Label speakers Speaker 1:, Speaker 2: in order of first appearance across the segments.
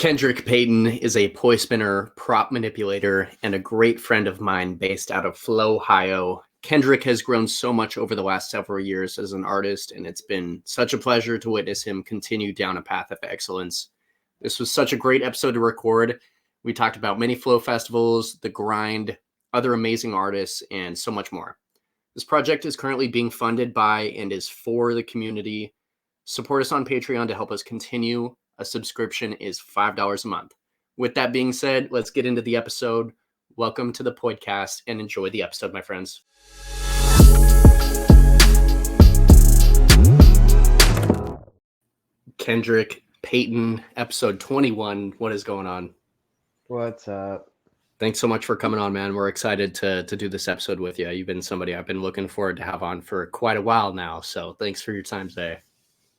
Speaker 1: Kendrick Payton is a poi spinner, prop manipulator, and a great friend of mine based out of Flow, Ohio. Kendrick has grown so much over the last several years as an artist, and it's been such a pleasure to witness him continue down a path of excellence. This was such a great episode to record. We talked about many Flow festivals, the grind, other amazing artists, and so much more. This project is currently being funded by and is for the community. Support us on Patreon to help us continue. A subscription is $5 a month. With that being said, let's get into the episode. Welcome to the Poidcast and enjoy the episode, my friends. Kendrick Payton, episode 21. What is going on?
Speaker 2: What's up?
Speaker 1: Thanks so much for coming on, man. We're excited to do this episode with you. You've been somebody I've been looking forward to have on for quite a while now. So thanks for your time today.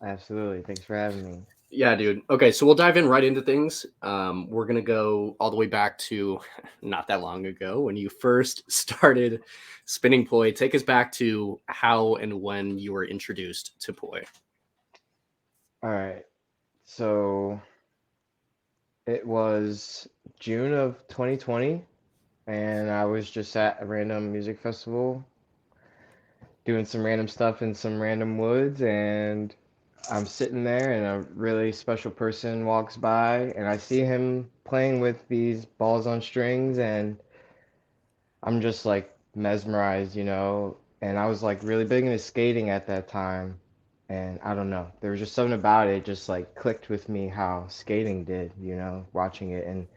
Speaker 2: Absolutely. Thanks for having me.
Speaker 1: Yeah, dude. Okay, so we'll dive in right into things. We're going to go all the way back to not that long ago when you first started spinning poi. Take us back to how and when you were introduced to poi.
Speaker 2: All right. So it was June of 2020, and I was just at a random music festival doing some random stuff in some random woods, and I'm sitting there, and a really special person walks by, and I see him playing with these balls on strings, and I'm just like mesmerized, and I was like really big into skating at that time. And I don't know, there was just something about it just like clicked with me how skating did, watching it. And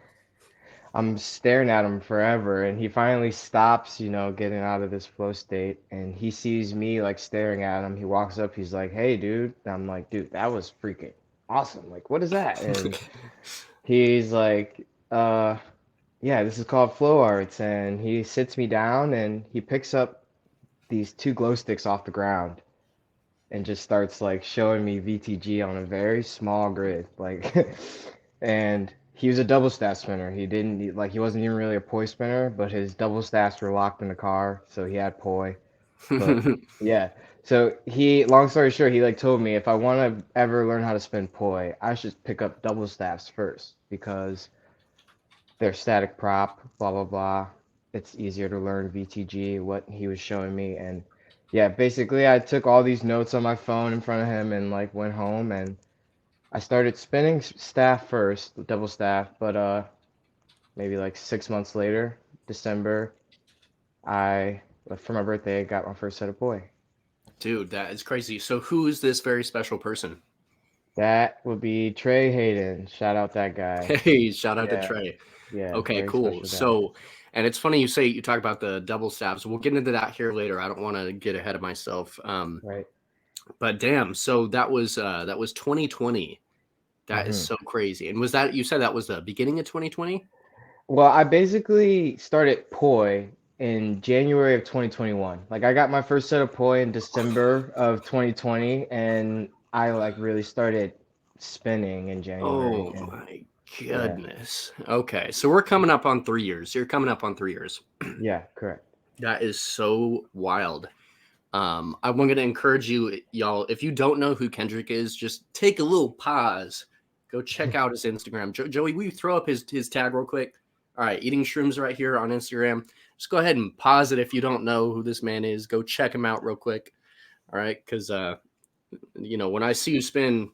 Speaker 2: I'm staring at him forever, and he finally stops, getting out of this flow state, and he sees me like staring at him. He walks up, he's like, "Hey, dude." And I'm like, "Dude, that was freaking awesome. Like, what is that?" And he's like, yeah, this is called flow arts." And he sits me down and he picks up these two glow sticks off the ground and just starts like showing me VTG on a very small grid. Like, and he was a double staff spinner. He didn't like, he wasn't even really a poi spinner, but his double staffs were locked in the car, so he had poi. But yeah, so he, long story short, he like told me if I want to ever learn how to spin poi, I should pick up double staffs first because they're static prop, blah blah blah. It's easier to learn VTG, what he was showing me. And yeah, basically I took all these notes on my phone in front of him and like went home and I started spinning staff first, double staff, but maybe like 6 months later, December, I for my birthday I got my first set of poi.
Speaker 1: Dude, that is crazy. So who is this very special person?
Speaker 2: That would be Trey Hayden. Shout out that guy.
Speaker 1: Hey, shout out to
Speaker 2: Yeah,
Speaker 1: Trey.
Speaker 2: yeah,
Speaker 1: Okay,
Speaker 2: very
Speaker 1: cool.
Speaker 2: special guy.
Speaker 1: So, and it's funny you talk about the double stabs. We'll get into that here later. I don't want to get ahead of myself.
Speaker 2: Right.
Speaker 1: But damn, so that was 2020. That is
Speaker 2: hmm
Speaker 1: so crazy. And was that, you said that was the beginning of 2020?
Speaker 2: Well, I basically started poi in January of 2021. Like I got my first set of poi in December of 2020, and I like really started spinning in January.
Speaker 1: Oh
Speaker 2: And
Speaker 1: my
Speaker 2: yeah,
Speaker 1: goodness. Okay, so we're coming up on 3 years. You're coming up on 3 years.
Speaker 2: yeah, correct.
Speaker 1: That is so wild. I'm going to encourage you, y'all, if you don't know who Kendrick is, just take a little pause. Go check out his Instagram. Joey, will you throw up his tag real quick? All right, eating shrooms right here on Instagram. Just go ahead and pause it if you don't know who this man is. Go check him out real quick. All right, because when I see you spin,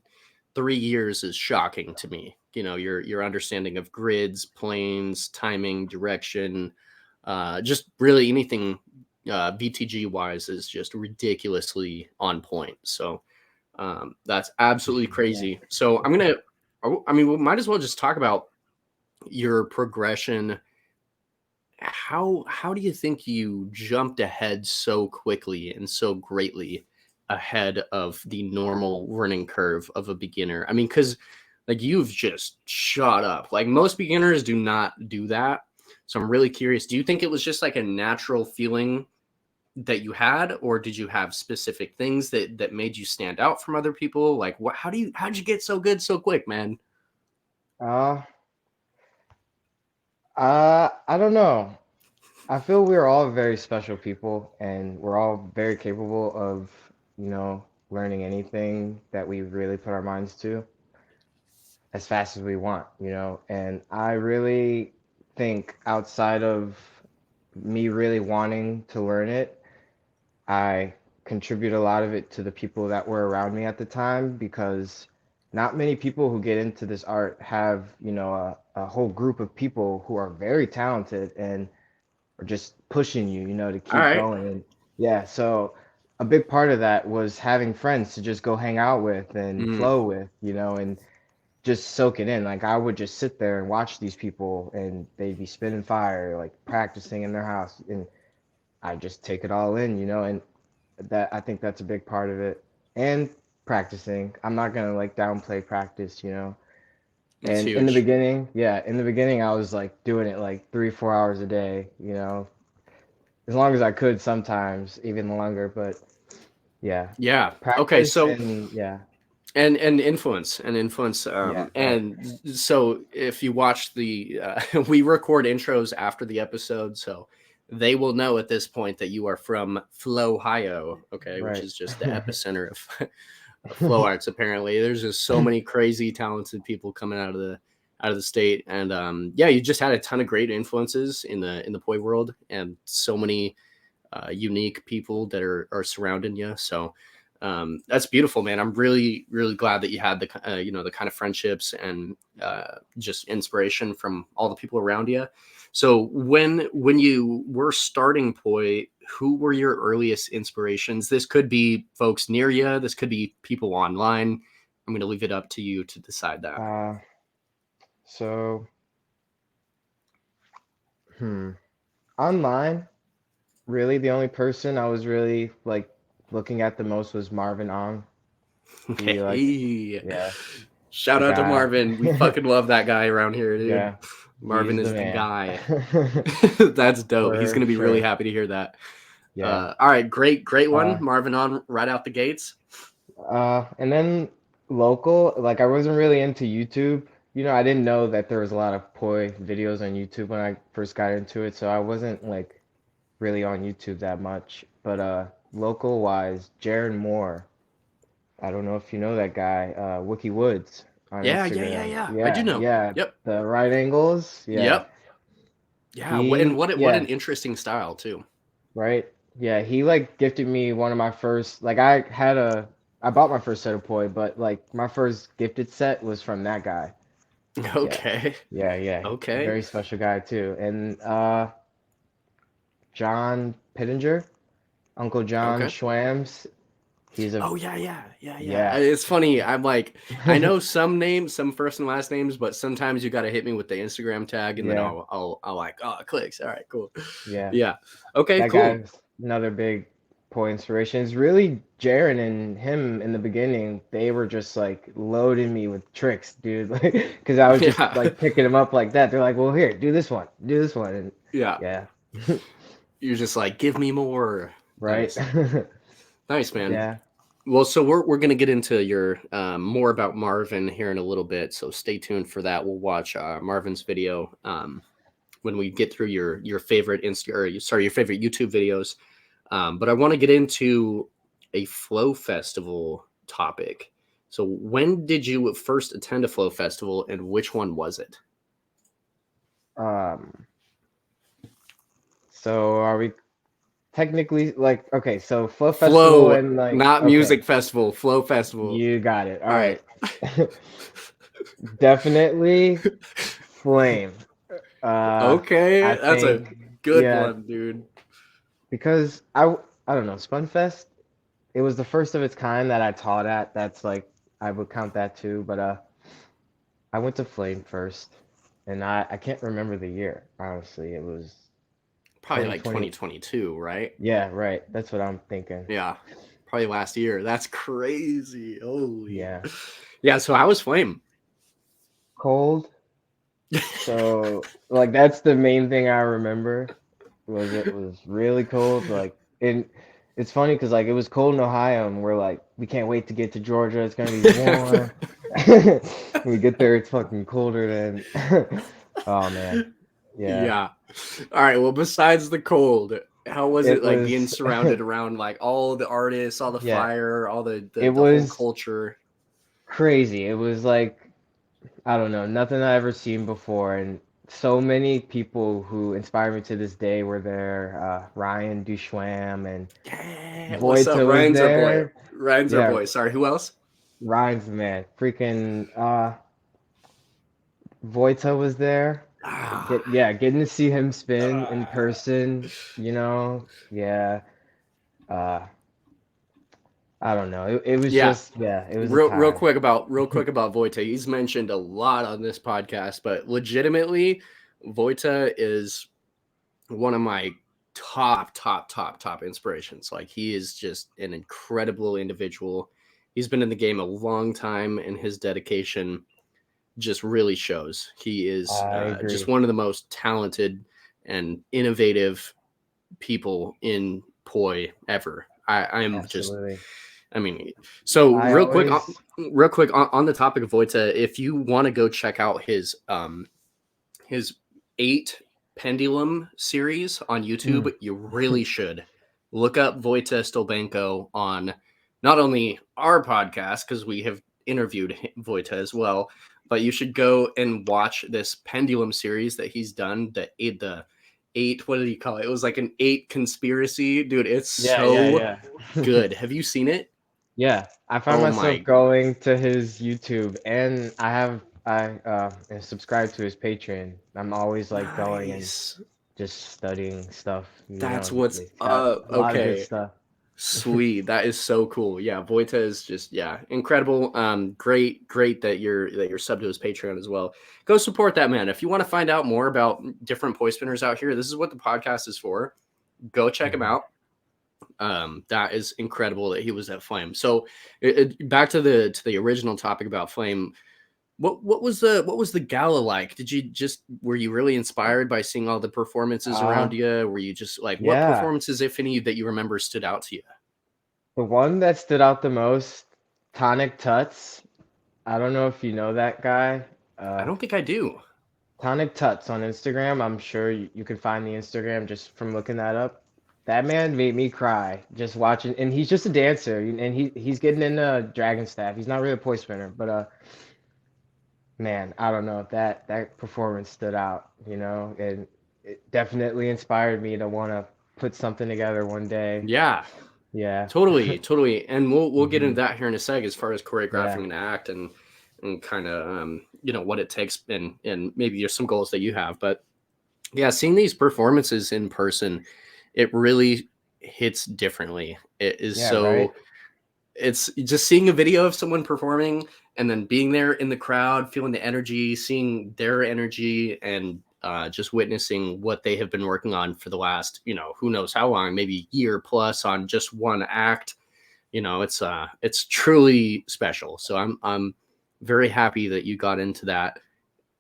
Speaker 1: 3 years is shocking to me. Your understanding of grids, planes, timing, direction, just really anything VTG wise is just ridiculously on point. So that's absolutely
Speaker 2: Appreciate that.
Speaker 1: crazy. So we might as well just talk about your progression. How do you think you jumped ahead so quickly and so greatly ahead of the normal learning curve of a beginner? I mean, because like you've just shot up. Like most beginners do not do that. So I'm really curious. Do you think it was just like a natural feeling that you had, or did you have specific things that made you stand out from other people? Like how'd you get so good so quick, man?
Speaker 2: Uh, I don't know. I feel we're all very special people, and we're all very capable of, learning anything that we really put our minds to. as fast as we want, you know. And I really think outside of me really wanting to learn it, I contribute a lot of it to the people that were around me at the time, because not many people who get into this art have, you know, a whole group of people who are very talented and are just pushing you, you know, to
Speaker 1: All
Speaker 2: keep
Speaker 1: right.
Speaker 2: going. And yeah, so a big part of that was having friends to just go hang out with and
Speaker 1: Mm,
Speaker 2: flow with, you know, and just soak it in. Like I would just sit there and watch these people and they'd be spinning fire, like practicing in their house, and I just take it all in, you know, and that I think that's a big part of it. And practicing. I'm not gonna like downplay practice, you know.
Speaker 1: it's
Speaker 2: And in the
Speaker 1: huge.
Speaker 2: beginning, yeah, in the beginning I was like doing it like 3, 4 hours a day, you know, as long as I could sometimes, even longer, but yeah.
Speaker 1: Yeah. Okay.
Speaker 2: Practice
Speaker 1: So
Speaker 2: and yeah,
Speaker 1: and influence
Speaker 2: yeah, right.
Speaker 1: and so if you watch the we record intros after the episode, so they will know at this point that you are from Flow, Ohio, okay, which
Speaker 2: Right.
Speaker 1: is just the epicenter of flow arts. Apparently there's just so many crazy talented people coming out of the state, and yeah, you just had a ton of great influences in the poi world, and so many unique people that are surrounding you. So that's beautiful, man. I'm really, really glad that you had the the kind of friendships and just inspiration from all the people around you. So when you were starting poi, who were your earliest inspirations? This could be folks near you. This could be people online. I'm going to leave it up to you to decide that.
Speaker 2: Uh, so, hmm. Online, really the only person I was really like looking at the most was Marvin On. He like,
Speaker 1: Hey,
Speaker 2: yeah,
Speaker 1: shout
Speaker 2: the
Speaker 1: out to
Speaker 2: guy.
Speaker 1: Marvin. We fucking love that guy around here, dude.
Speaker 2: Yeah,
Speaker 1: Marvin
Speaker 2: he's the
Speaker 1: is the
Speaker 2: man.
Speaker 1: guy. That's dope. He's
Speaker 2: For
Speaker 1: gonna be really
Speaker 2: sure.
Speaker 1: happy to hear that.
Speaker 2: Yeah.
Speaker 1: All right, great one,
Speaker 2: Uh,
Speaker 1: Marvin on right out the gates.
Speaker 2: and then local, like I wasn't really into YouTube. You know, I didn't know that there was a lot of poi videos on YouTube when I first got into it, so I wasn't like really on YouTube that much. But local wise, Jaron Moore. I don't know if you know that guy, Wookie Woods on Instagram.
Speaker 1: Yeah. I do
Speaker 2: Yeah,
Speaker 1: know.
Speaker 2: yeah,
Speaker 1: Yep,
Speaker 2: the right angles. Yeah,
Speaker 1: yep, yeah. And
Speaker 2: he,
Speaker 1: what an
Speaker 2: yeah,
Speaker 1: interesting style too.
Speaker 2: right. Yeah, he like gifted me one of my first, like I bought my first set of poi, but like my first gifted set was from that guy. Yeah,
Speaker 1: Okay,
Speaker 2: yeah.
Speaker 1: okay,
Speaker 2: Very special guy too. And John Pittenger, Uncle John
Speaker 1: okay.
Speaker 2: Schwams. He's a,
Speaker 1: Oh yeah.
Speaker 2: yeah.
Speaker 1: It's funny. I'm like, I know some names, some first and last names, but sometimes you got to hit me with the Instagram tag, and then
Speaker 2: Yeah,
Speaker 1: I'll like, oh, it clicks. All right, cool.
Speaker 2: yeah.
Speaker 1: Yeah. Okay,
Speaker 2: That
Speaker 1: cool.
Speaker 2: guy's another big point inspiration. It's really Jaren and him in the beginning. They were just like loading me with tricks, dude. Like, because I was just
Speaker 1: Yeah,
Speaker 2: like picking them up like that. They're like, "Well, here, do this one," and
Speaker 1: yeah.
Speaker 2: yeah,
Speaker 1: You're just like, give me more.
Speaker 2: right,
Speaker 1: Nice, nice, man.
Speaker 2: yeah.
Speaker 1: Well, so we're gonna get into your more about Marvin here in a little bit. So stay tuned for that. We'll watch Marvin's video when we get through your favorite your favorite YouTube videos. But I want to get into a flow festival topic. So when did you first attend a flow festival, and which one was it?
Speaker 2: Um, so are we technically like okay? So Flow Festival
Speaker 1: Flow,
Speaker 2: and like
Speaker 1: not
Speaker 2: okay,
Speaker 1: music festival. Flow festival.
Speaker 2: you got it. All
Speaker 1: All right.
Speaker 2: right, definitely Flame.
Speaker 1: Okay,
Speaker 2: I
Speaker 1: that's a
Speaker 2: think
Speaker 1: good
Speaker 2: yeah,
Speaker 1: one, dude.
Speaker 2: because I don't know, Spunfest, it was the first of its kind that I taught at. That's like I would count that too, but I went to Flame first, and I can't remember the year, honestly. It was
Speaker 1: Probably like
Speaker 2: 2020.
Speaker 1: 2022, right?
Speaker 2: Yeah, right. That's what I'm thinking.
Speaker 1: Yeah, probably last year. That's crazy. Holy.
Speaker 2: Yeah.
Speaker 1: Yeah, so I was Flame.
Speaker 2: Cold. So like that's the main thing I remember was it was really cold. Like and it's funny because like it was cold in Ohio and we're like we can't wait to get to Georgia. It's gonna be warm. When we get there, it's fucking colder than. Oh man, yeah.
Speaker 1: Yeah. All right. Well, besides the cold, how was it
Speaker 2: It
Speaker 1: like being
Speaker 2: was
Speaker 1: surrounded around like all the artists, all the
Speaker 2: yeah.
Speaker 1: fire, all the
Speaker 2: It
Speaker 1: the whole
Speaker 2: was
Speaker 1: culture?
Speaker 2: crazy. It was like I don't know, nothing I ever seen before, and so many people who inspire me to this day were there. Ryan Dushwam and
Speaker 1: Yeah, what's up?
Speaker 2: Voita was there.
Speaker 1: Ryan's our
Speaker 2: Yeah,
Speaker 1: boy. Sorry, who else?
Speaker 2: Ryan's the man. Freaking Voita was there.
Speaker 1: Ah,
Speaker 2: Getting to see him spin in
Speaker 1: ah.
Speaker 2: person, yeah. Uh, I don't know. It was
Speaker 1: Yeah,
Speaker 2: just, yeah, it was a
Speaker 1: real
Speaker 2: time.
Speaker 1: quick about Voita. He's mentioned a lot on this podcast, but legitimately, Voita is one of my top inspirations. Like, he is just an incredible individual. He's been in the game a long time, and his dedication just really shows. He is
Speaker 2: I
Speaker 1: just
Speaker 2: agree.
Speaker 1: one of the most talented and innovative people in poi ever. I'm just,
Speaker 2: Absolutely.
Speaker 1: I mean, so
Speaker 2: I always,
Speaker 1: real quick on the topic of Voita, if you want to go check out his 8 pendulum series on YouTube,
Speaker 2: mm,
Speaker 1: you really should look up Wojtek Stolbenko on not only our podcast, because we have interviewed Wojtek as well, but you should go and watch this pendulum series that he's done. The eight, what did he call it? It was like an 8 conspiracy, dude. It's so
Speaker 2: yeah.
Speaker 1: good. Have you seen it?
Speaker 2: Yeah, I find
Speaker 1: Oh
Speaker 2: myself
Speaker 1: my,
Speaker 2: going to his YouTube, and I subscribe to his Patreon. I'm always like going and
Speaker 1: nice.
Speaker 2: just studying stuff,
Speaker 1: That's what's
Speaker 2: It's got
Speaker 1: up.
Speaker 2: a lot of good
Speaker 1: Okay.
Speaker 2: stuff.
Speaker 1: Sweet. That is so cool. Yeah, Voita is just, yeah, incredible. Great that you're subbed to his Patreon as well. Go support that man. If you want to find out more about different poi spinners out here, this is what the podcast is for. Go check him
Speaker 2: Mhm.
Speaker 1: out. That is incredible that he was at Flame. So back to the original topic about Flame. What was the gala like? Did you just were you really inspired by seeing all the performances
Speaker 2: Uh,
Speaker 1: around you? Were you just like, what
Speaker 2: yeah,
Speaker 1: performances, if any, that you remember stood out to you?
Speaker 2: the one that stood out the most, Tonic Tuts. I don't know if you know that guy.
Speaker 1: I
Speaker 2: Uh,
Speaker 1: don't think I do.
Speaker 2: Tonic Tuts on Instagram. I'm sure you can find the Instagram just from looking that up. That man made me cry just watching, and he's just a dancer, and he's getting into Dragon Staff. He's not really a poi spinner, but man, I don't know, that performance stood out, and it definitely inspired me to want to put something together one day.
Speaker 1: Yeah,
Speaker 2: Yeah.
Speaker 1: totally. And we'll get into
Speaker 2: hmm
Speaker 1: that here in a sec as far as
Speaker 2: Yeah.
Speaker 1: choreographing an act and kind of what it takes and maybe there's some goals that you have. But yeah, seeing these performances in person, it really hits differently. It is
Speaker 2: Yeah, right.
Speaker 1: so it's just seeing a video of someone performing and then being there in the crowd, feeling the energy, seeing their energy, and just witnessing what they have been working on for the last, who knows how long, maybe year plus on just one act. It's truly special. So I'm very happy that you got into that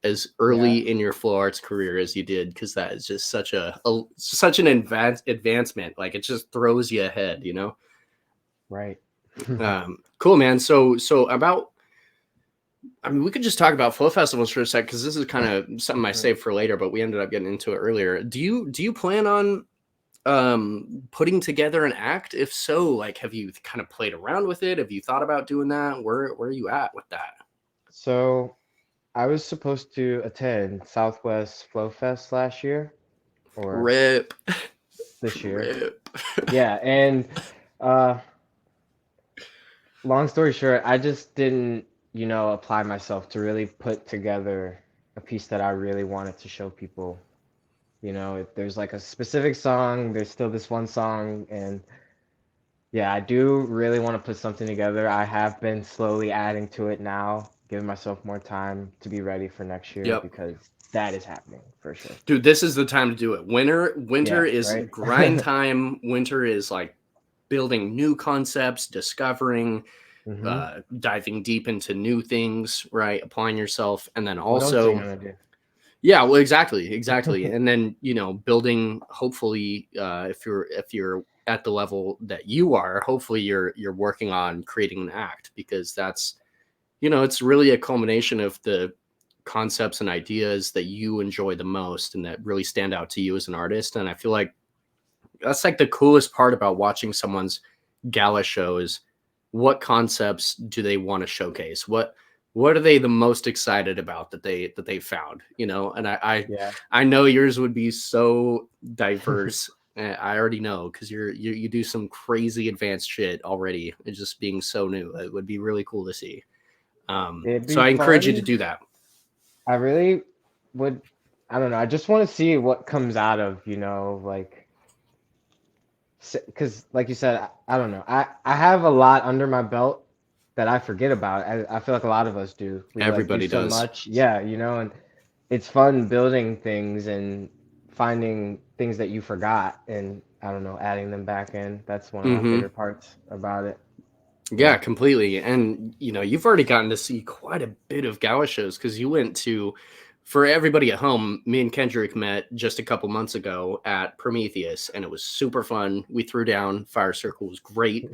Speaker 1: as
Speaker 2: Yeah,
Speaker 1: early in your flow arts career as you did, because that is just such an advancement. Like, it just throws you ahead.
Speaker 2: right.
Speaker 1: Cool, man. So about, I mean, we could just talk about flow festivals for a sec, because this is kind of something I
Speaker 2: Mhm.
Speaker 1: saved for later, but we ended up getting into it earlier. Do you plan on putting together an act? If so, like, have you kind of played around with it? Have you thought about doing that? Where are you at with that?
Speaker 2: So I was supposed to attend Southwest Flow Fest last year or
Speaker 1: Rip.
Speaker 2: this year.
Speaker 1: Rip.
Speaker 2: Yeah, and uh long story short, I just didn't, apply myself to really put together a piece that I really wanted to show people. If there's like a specific song, there's still this one song, and yeah, I do really want to put something together. I have been slowly adding to it now, giving myself more time to be ready for next year
Speaker 1: Yep.
Speaker 2: because that is happening for sure.
Speaker 1: Dude, this is the time to do it. Winter
Speaker 2: Yeah,
Speaker 1: is
Speaker 2: right?
Speaker 1: grind time. Winter is like building new concepts, discovering,
Speaker 2: hmm
Speaker 1: diving deep into new things, right? Applying yourself. And then
Speaker 2: What else are you
Speaker 1: also,
Speaker 2: gonna
Speaker 1: yeah, well, exactly.
Speaker 2: do?
Speaker 1: And then, building, hopefully, if you're at the level that you are, hopefully you're working on creating an act, because that's, it's really a culmination of the concepts and ideas that you enjoy the most and that really stand out to you as an artist. And I feel like that's like the coolest part about watching someone's gala show is, what concepts do they want to showcase? what are they the most excited about that they found, you know? And
Speaker 2: Yeah.
Speaker 1: I know yours would be so diverse. I already know, because you do some crazy advanced shit already. It's just being so new. It would be really cool to see.
Speaker 2: It'd
Speaker 1: So
Speaker 2: be
Speaker 1: I encourage you to
Speaker 2: fun.
Speaker 1: do that.
Speaker 2: I really would. I don't know. I just want to see what comes out of, like, because like you said, I don't know. I have a lot under my belt that I forget about. I feel like a lot of us do. We like do
Speaker 1: Everybody
Speaker 2: so
Speaker 1: does.
Speaker 2: much. Yeah, and it's fun building things and finding things that you forgot and I don't know, adding them back in. That's one of my
Speaker 1: Hmm.
Speaker 2: favorite parts about it.
Speaker 1: Yeah,
Speaker 2: Yeah.
Speaker 1: completely. And you've already gotten to see quite a bit of gala shows, because you went to, for everybody at home, me and Kendrick met just a couple months ago at Prometheus, and it was super fun. We threw down. Fire Circle was great.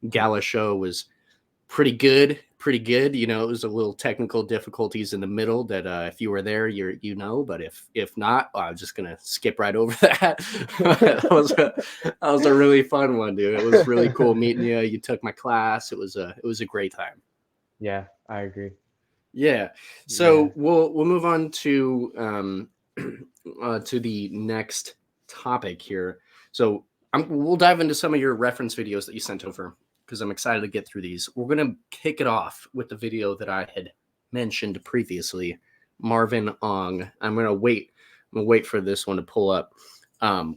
Speaker 1: Gala show was pretty good, pretty good. It was a little technical difficulties in the middle that if you were there, but if not, I'm just gonna skip right over that. That was a really fun one, dude. It was really cool meeting you. You took my class. It was a great time.
Speaker 2: Yeah, I agree.
Speaker 1: Yeah.
Speaker 2: Yeah.
Speaker 1: So we'll move on to the next topic here. So we'll dive into some of your reference videos that you sent over, because I'm excited to get through these. We're going to kick it off with the video that I had mentioned previously, Marvin Ong. I'm going to wait for this one to pull up.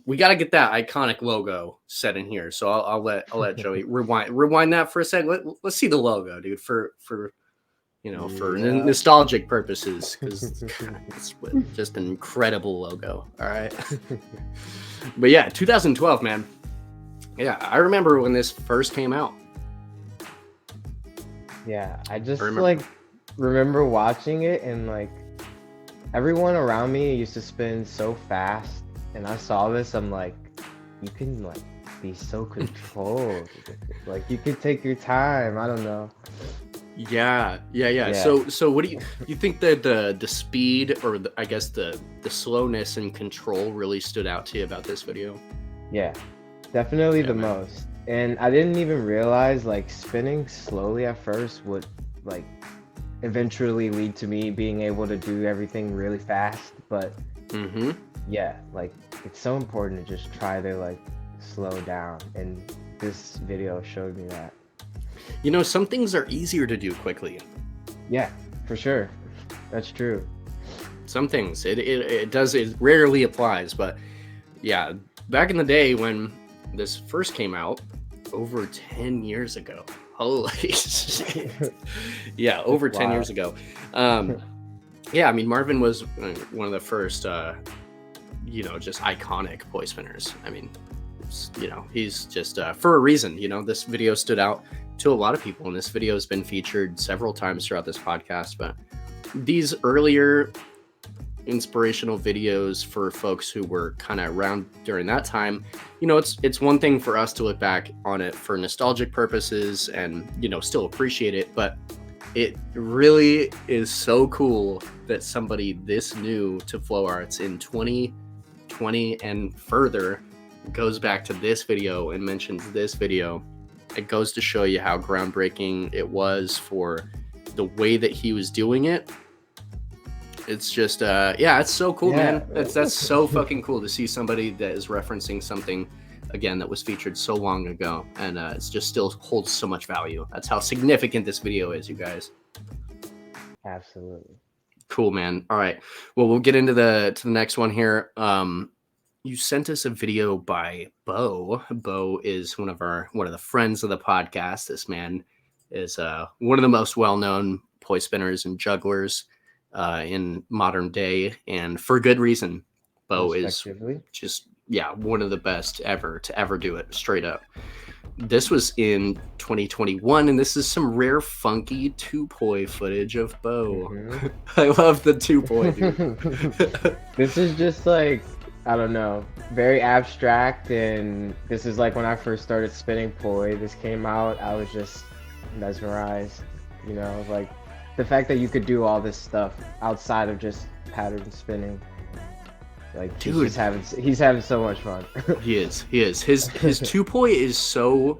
Speaker 1: We got to get that iconic logo set in here. So I'll let Joey rewind that for a second. Let's see the logo, dude, for for
Speaker 2: Yeah.
Speaker 1: nostalgic purposes, because it's just an incredible logo. All right. But yeah, 2012, man. Yeah, I remember when this first came out.
Speaker 2: Yeah, I just
Speaker 1: remember.
Speaker 2: like remember watching it and like everyone around me used to spin so fast and I saw this, I'm like, you can like be so controlled. Like you could take your time. I don't know.
Speaker 1: Yeah.
Speaker 2: Yeah.
Speaker 1: So what do you think that the speed, or I guess the slowness and control really stood out to you about this video?
Speaker 2: Yeah, definitely
Speaker 1: Yeah,
Speaker 2: the
Speaker 1: man.
Speaker 2: most. And I didn't even realize like spinning slowly at first would like eventually lead to me being able to do everything really fast. But
Speaker 1: Mm-hmm.
Speaker 2: yeah, like it's so important to just try to like slow down. And this video showed me that.
Speaker 1: Some things are easier to do quickly.
Speaker 2: Yeah, for sure. That's true.
Speaker 1: Some things it rarely applies, but yeah, back in the day when this first came out, over 10 years ago. Holy shit. Yeah, over 10 years ago. Yeah, I mean, Marvin was one of the first just iconic poi spinners. I mean, he's just for a reason. This video stood out to a lot of people, and this video has been featured several times throughout this podcast. But these earlier inspirational videos for folks who were kind of around during that time, it's one thing for us to look back on it for nostalgic purposes and still appreciate it, but it really is so cool that somebody this new to flow arts in 2020 and further goes back to this video and mentions this video. It goes to show you how groundbreaking it was for the way that he was doing it. It's just it's so cool,
Speaker 2: Yeah.
Speaker 1: man. That's so fucking cool to see somebody that is referencing something again that was featured so long ago, and it's just still holds so much value. That's how significant this video is, you guys.
Speaker 2: Absolutely.
Speaker 1: Cool, man. All right, well, we'll get into the next one here. You sent us a video by 괡. 괡 is one of the friends of the podcast. This man is one of the most well-known poi spinners and jugglers in modern day, and for good reason. 괡 is just one of the best ever to ever do it, straight up. This was in 2021, and this is some rare funky two-poi footage of 괡.
Speaker 2: Mhm.
Speaker 1: I love the two-poi, dude.
Speaker 2: This is just like, I don't know, very abstract, and this is like when I first started spinning poi. This came out, I was just mesmerized, like the fact that you could do all this stuff outside of just pattern spinning. Like,
Speaker 1: dude,
Speaker 2: he's having so much fun.
Speaker 1: He is. His two-poi is so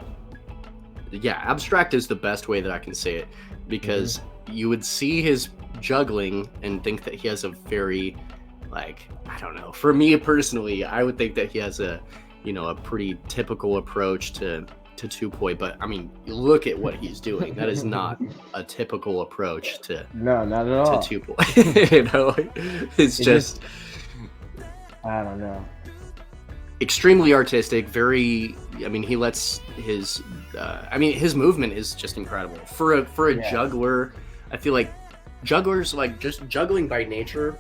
Speaker 1: abstract is the best way that I can say it, because you would see his juggling and think that he has a very, like, I don't know. For me personally, I would think that he has a pretty typical approach to two-poi, but I mean, look at what he's doing. That is not a typical approach to
Speaker 2: No, not at all.
Speaker 1: to two-poi. It's just
Speaker 2: I don't know.
Speaker 1: Extremely artistic. Very. I mean, he lets his. His movement is just incredible for a juggler. I feel like jugglers, like, just juggling by nature,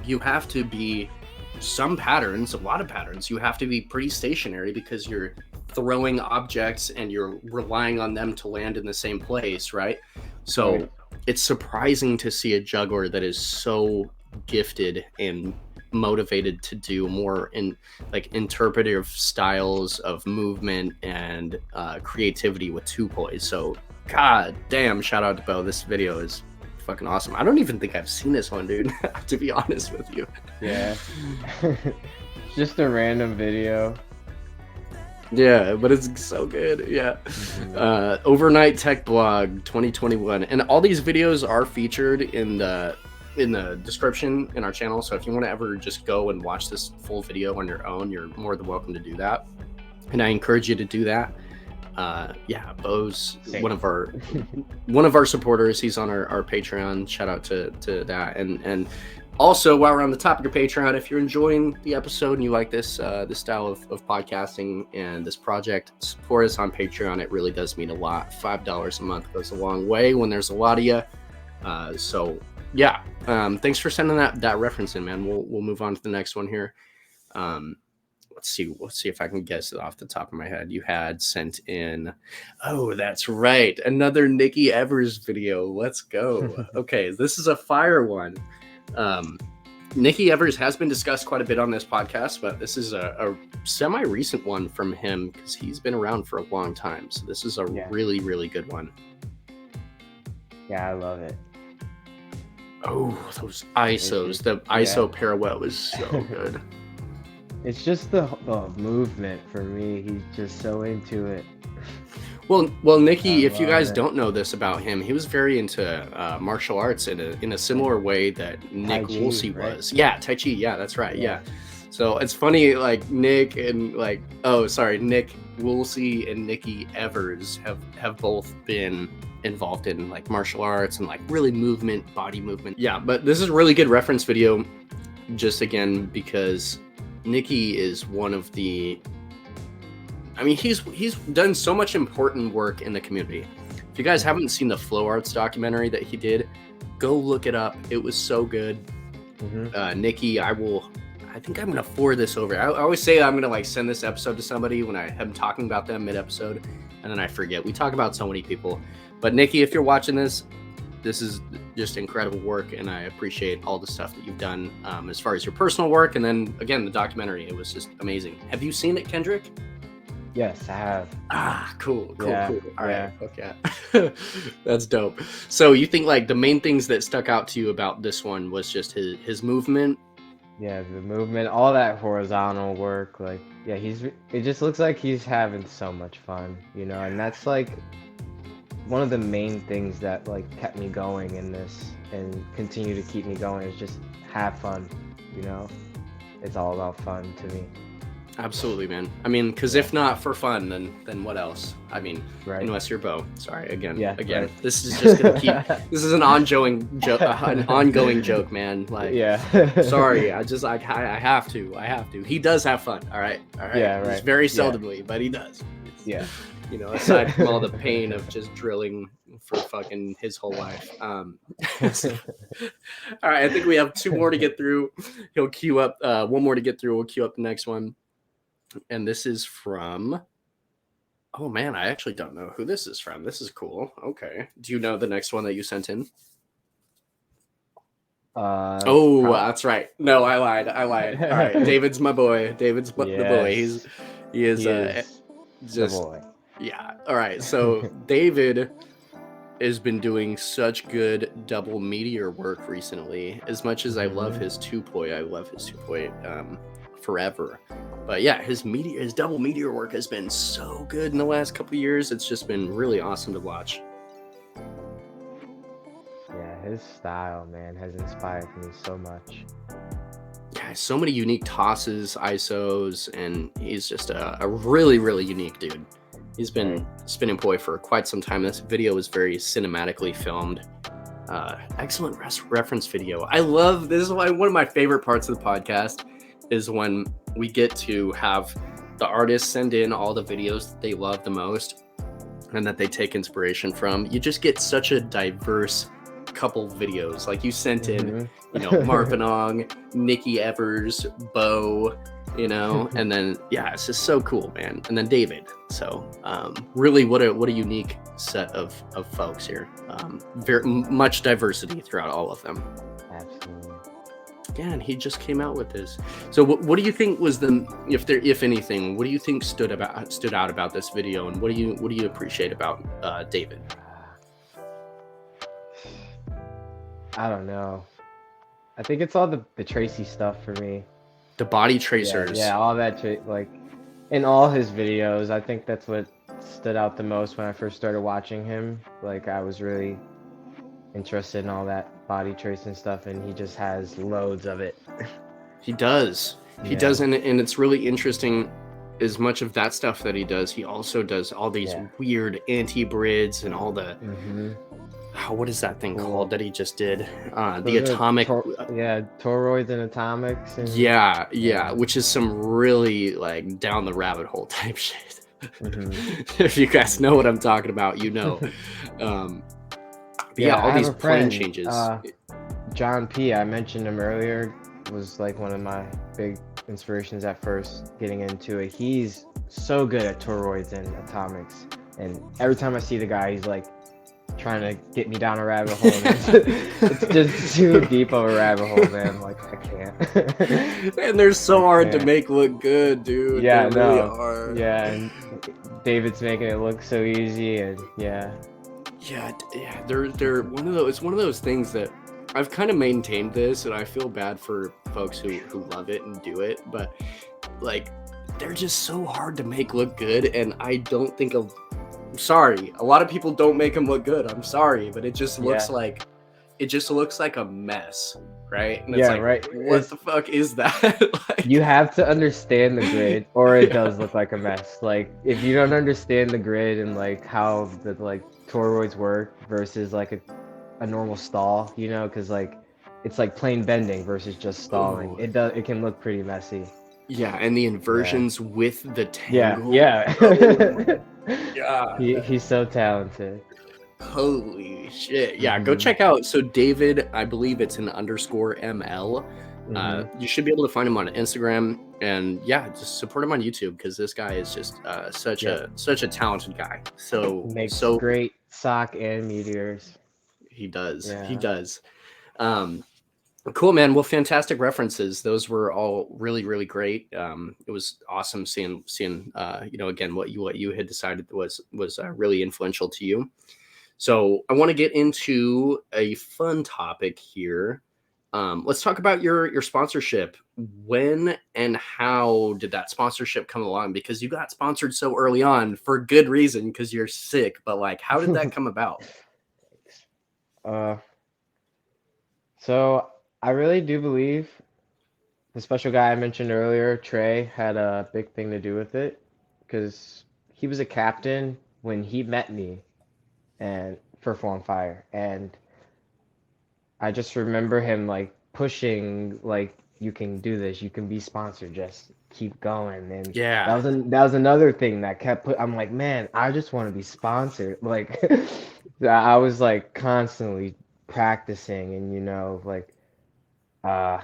Speaker 1: you have to be a lot of patterns. You have to be pretty stationary because you're throwing objects and you're relying on them to land in the same place, right? So
Speaker 2: Right.
Speaker 1: It's surprising to see a juggler that is so gifted and motivated to do more in like interpretive styles of movement and creativity with two-poi. So god damn, shout out to Bo. This video is fucking awesome. I don't even think I've seen this one, dude, to be honest with you.
Speaker 2: Yeah. Just a random video.
Speaker 1: Yeah, but it's so good. Yeah. Overnight Tech Blog 2021. And all these videos are featured in the description in our channel. So if you want to ever just go and watch this full video on your own, you're more than welcome to do that. And I encourage you to do that. Bo's one of our supporters. He's on our Patreon. Shout out to that. And also, while we're on the topic of Patreon, if you're enjoying the episode and you like this style of podcasting and this project, support us on Patreon. It really does mean a lot. $5 a month goes a long way when there's a lot of you. Thanks for sending that reference in, man. We'll move on to the next one here. Let's see if I can guess it off the top of my head. You had sent in, oh, that's right, another ᴛᴇᴏ video. Let's go. Okay, this is a fire one. ᴛᴇᴏ has been discussed quite a bit on this podcast, but this is a semi-recent one from him because he's been around for a long time. So this is a really, really good one.
Speaker 2: Yeah, I love it.
Speaker 1: Oh, those ISOs. The ISO pirouette was so good.
Speaker 2: It's just the movement for me. He's just so into it.
Speaker 1: Well, ᴛᴇᴏ, if you guys don't know this about him, he was very into martial arts in a similar way that Nick Woolsey was. Yeah, Tai Chi. Yeah, that's right. Yeah. So it's funny, like Nick Woolsey and ᴛᴇᴏ have both been involved in like martial arts and like really body movement. Yeah, but this is a really good reference video, just again because ᴛᴇᴏ is one of the. I mean, he's done so much important work in the community. If you guys haven't seen the Flow Arts documentary that he did, go look it up. It was so good. ᴛᴇᴏ, I think I'm gonna forward this over. I always say I'm gonna like send this episode to somebody when I am talking about them mid-episode, and then I forget. We talk about so many people, but ᴛᴇᴏ, if you're watching this is just incredible work, and I appreciate all the stuff that you've done as far as your personal work, and then again the documentary. It was just amazing. Have you seen it, Kendrick?
Speaker 2: Yes, I have.
Speaker 1: Ah, cool. All right,
Speaker 2: yeah.
Speaker 1: okay. That's dope. So you think like the main things that stuck out to you about this one was just his movement?
Speaker 2: Yeah, the movement, all that horizontal work, like, yeah, it just looks like he's having so much fun, and that's like one of the main things that like kept me going in this and continue to keep me going is just have fun, it's all about fun to me.
Speaker 1: Absolutely, man. I mean, because if not for fun, then what else? I mean,
Speaker 2: right.
Speaker 1: Unless you're Bo. Sorry, again.
Speaker 2: Right.
Speaker 1: This is just gonna keep. This is an ongoing joke, man. Like, sorry, I have to. He does have fun. All right.
Speaker 2: Yeah, right.
Speaker 1: It's very seldomly, but he does. Aside from all the pain of just drilling for fucking his whole life. All right, I think we have two more to get through. He'll queue up one more to get through. We'll queue up the next one. And this is from, oh man, I actually don't know who this is from. This is cool. Okay. Do you know the next one that you sent in? That's right. No, I lied. All right. David's my boy. David's the boy. He is just
Speaker 2: the boy.
Speaker 1: Yeah. All right. So David has been doing such good double meteor work recently. As much as I love his two-poi, forever. But yeah, his double meteor work has been so good in the last couple of years. It's just been really awesome to watch.
Speaker 2: his style, man, has inspired me so much.
Speaker 1: Yeah, so many unique tosses, ISOs, and he's just a really, really unique dude. He's been spinning poi for quite some time. This video is very cinematically filmed. Excellent reference video. I love this. Is why one of my favorite parts of the podcast is when we get to have the artists send in all the videos that they love the most and that they take inspiration from. You just get such a diverse couple videos. Like you sent in, Marpanong, Nikki Evers, Bo, and then it's just so cool, man. And then David. So really, what a unique set of folks here. Very much diversity throughout all of them.
Speaker 2: Absolutely.
Speaker 1: Yeah, and he just came out with this. So what do you think was if anything, what do you think stood out about this video, and what do you appreciate about David?
Speaker 2: I don't know. I think it's all the Tracy stuff for me.
Speaker 1: The body tracers.
Speaker 2: Yeah, all that like in all his videos. I think that's what stood out the most when I first started watching him. Like I was really interested in all that body tracing stuff, and he just has loads of it.
Speaker 1: He does. He does, and it's really interesting. As much of that stuff that he does, he also does all these weird anti-brids and all the what is that thing called that he just did? The atomic
Speaker 2: toroids and atomics.
Speaker 1: And... which is some really like down the rabbit hole type shit. If you guys know what I'm talking about, all these plane changes.
Speaker 2: John P, I mentioned him earlier, was like one of my big inspirations at first getting into it. He's so good at toroids and atomics, and every time I see the guy, he's like trying to get me down a rabbit hole. It's just too deep of a rabbit hole, man. Like I can't.
Speaker 1: And they're so hard to make look good, dude.
Speaker 2: Yeah,
Speaker 1: they really are.
Speaker 2: Yeah, and David's making it look so easy, and
Speaker 1: they're one of those. It's one of those things that I've kind of maintained this, and I feel bad for folks who love it and do it, but like they're just so hard to make look good, and I don't think I'm sorry. A lot of people don't make them look good. I'm sorry, but it just looks like a mess, right? And it's like, what the fuck is that? Like,
Speaker 2: you have to understand the grid, or it does look like a mess. Like if you don't understand the grid and like how the like toroids work versus like a normal stall, because like it's like plain bending versus just stalling.
Speaker 1: Ooh.
Speaker 2: It can look pretty messy.
Speaker 1: Yeah, and the inversions with the tangle.
Speaker 2: He's so talented.
Speaker 1: Holy shit. Yeah, go check out. So David, I believe it's an _ML. You should be able to find him on Instagram, and just support him on YouTube, because this guy is just such a talented guy. So
Speaker 2: makes great sock and meteors.
Speaker 1: He does. He does. Cool, man. Well, fantastic references. Those were all really, really great. It was awesome seeing again what you had decided was really influential to you. So I want to get into a fun topic here. Let's talk about your sponsorship. When and how did that sponsorship come along? Because you got sponsored so early on for good reason, because you're sick. But like, how did that come about?
Speaker 2: So I really do believe the special guy I mentioned earlier, Trey, had a big thing to do with it, because he was a captain when he met me and for On Fire, and I just remember him like pushing, like, you can do this, you can be sponsored, just keep going. And that was another thing that I'm like, man, I just want to be sponsored. Like I was like constantly practicing, and like I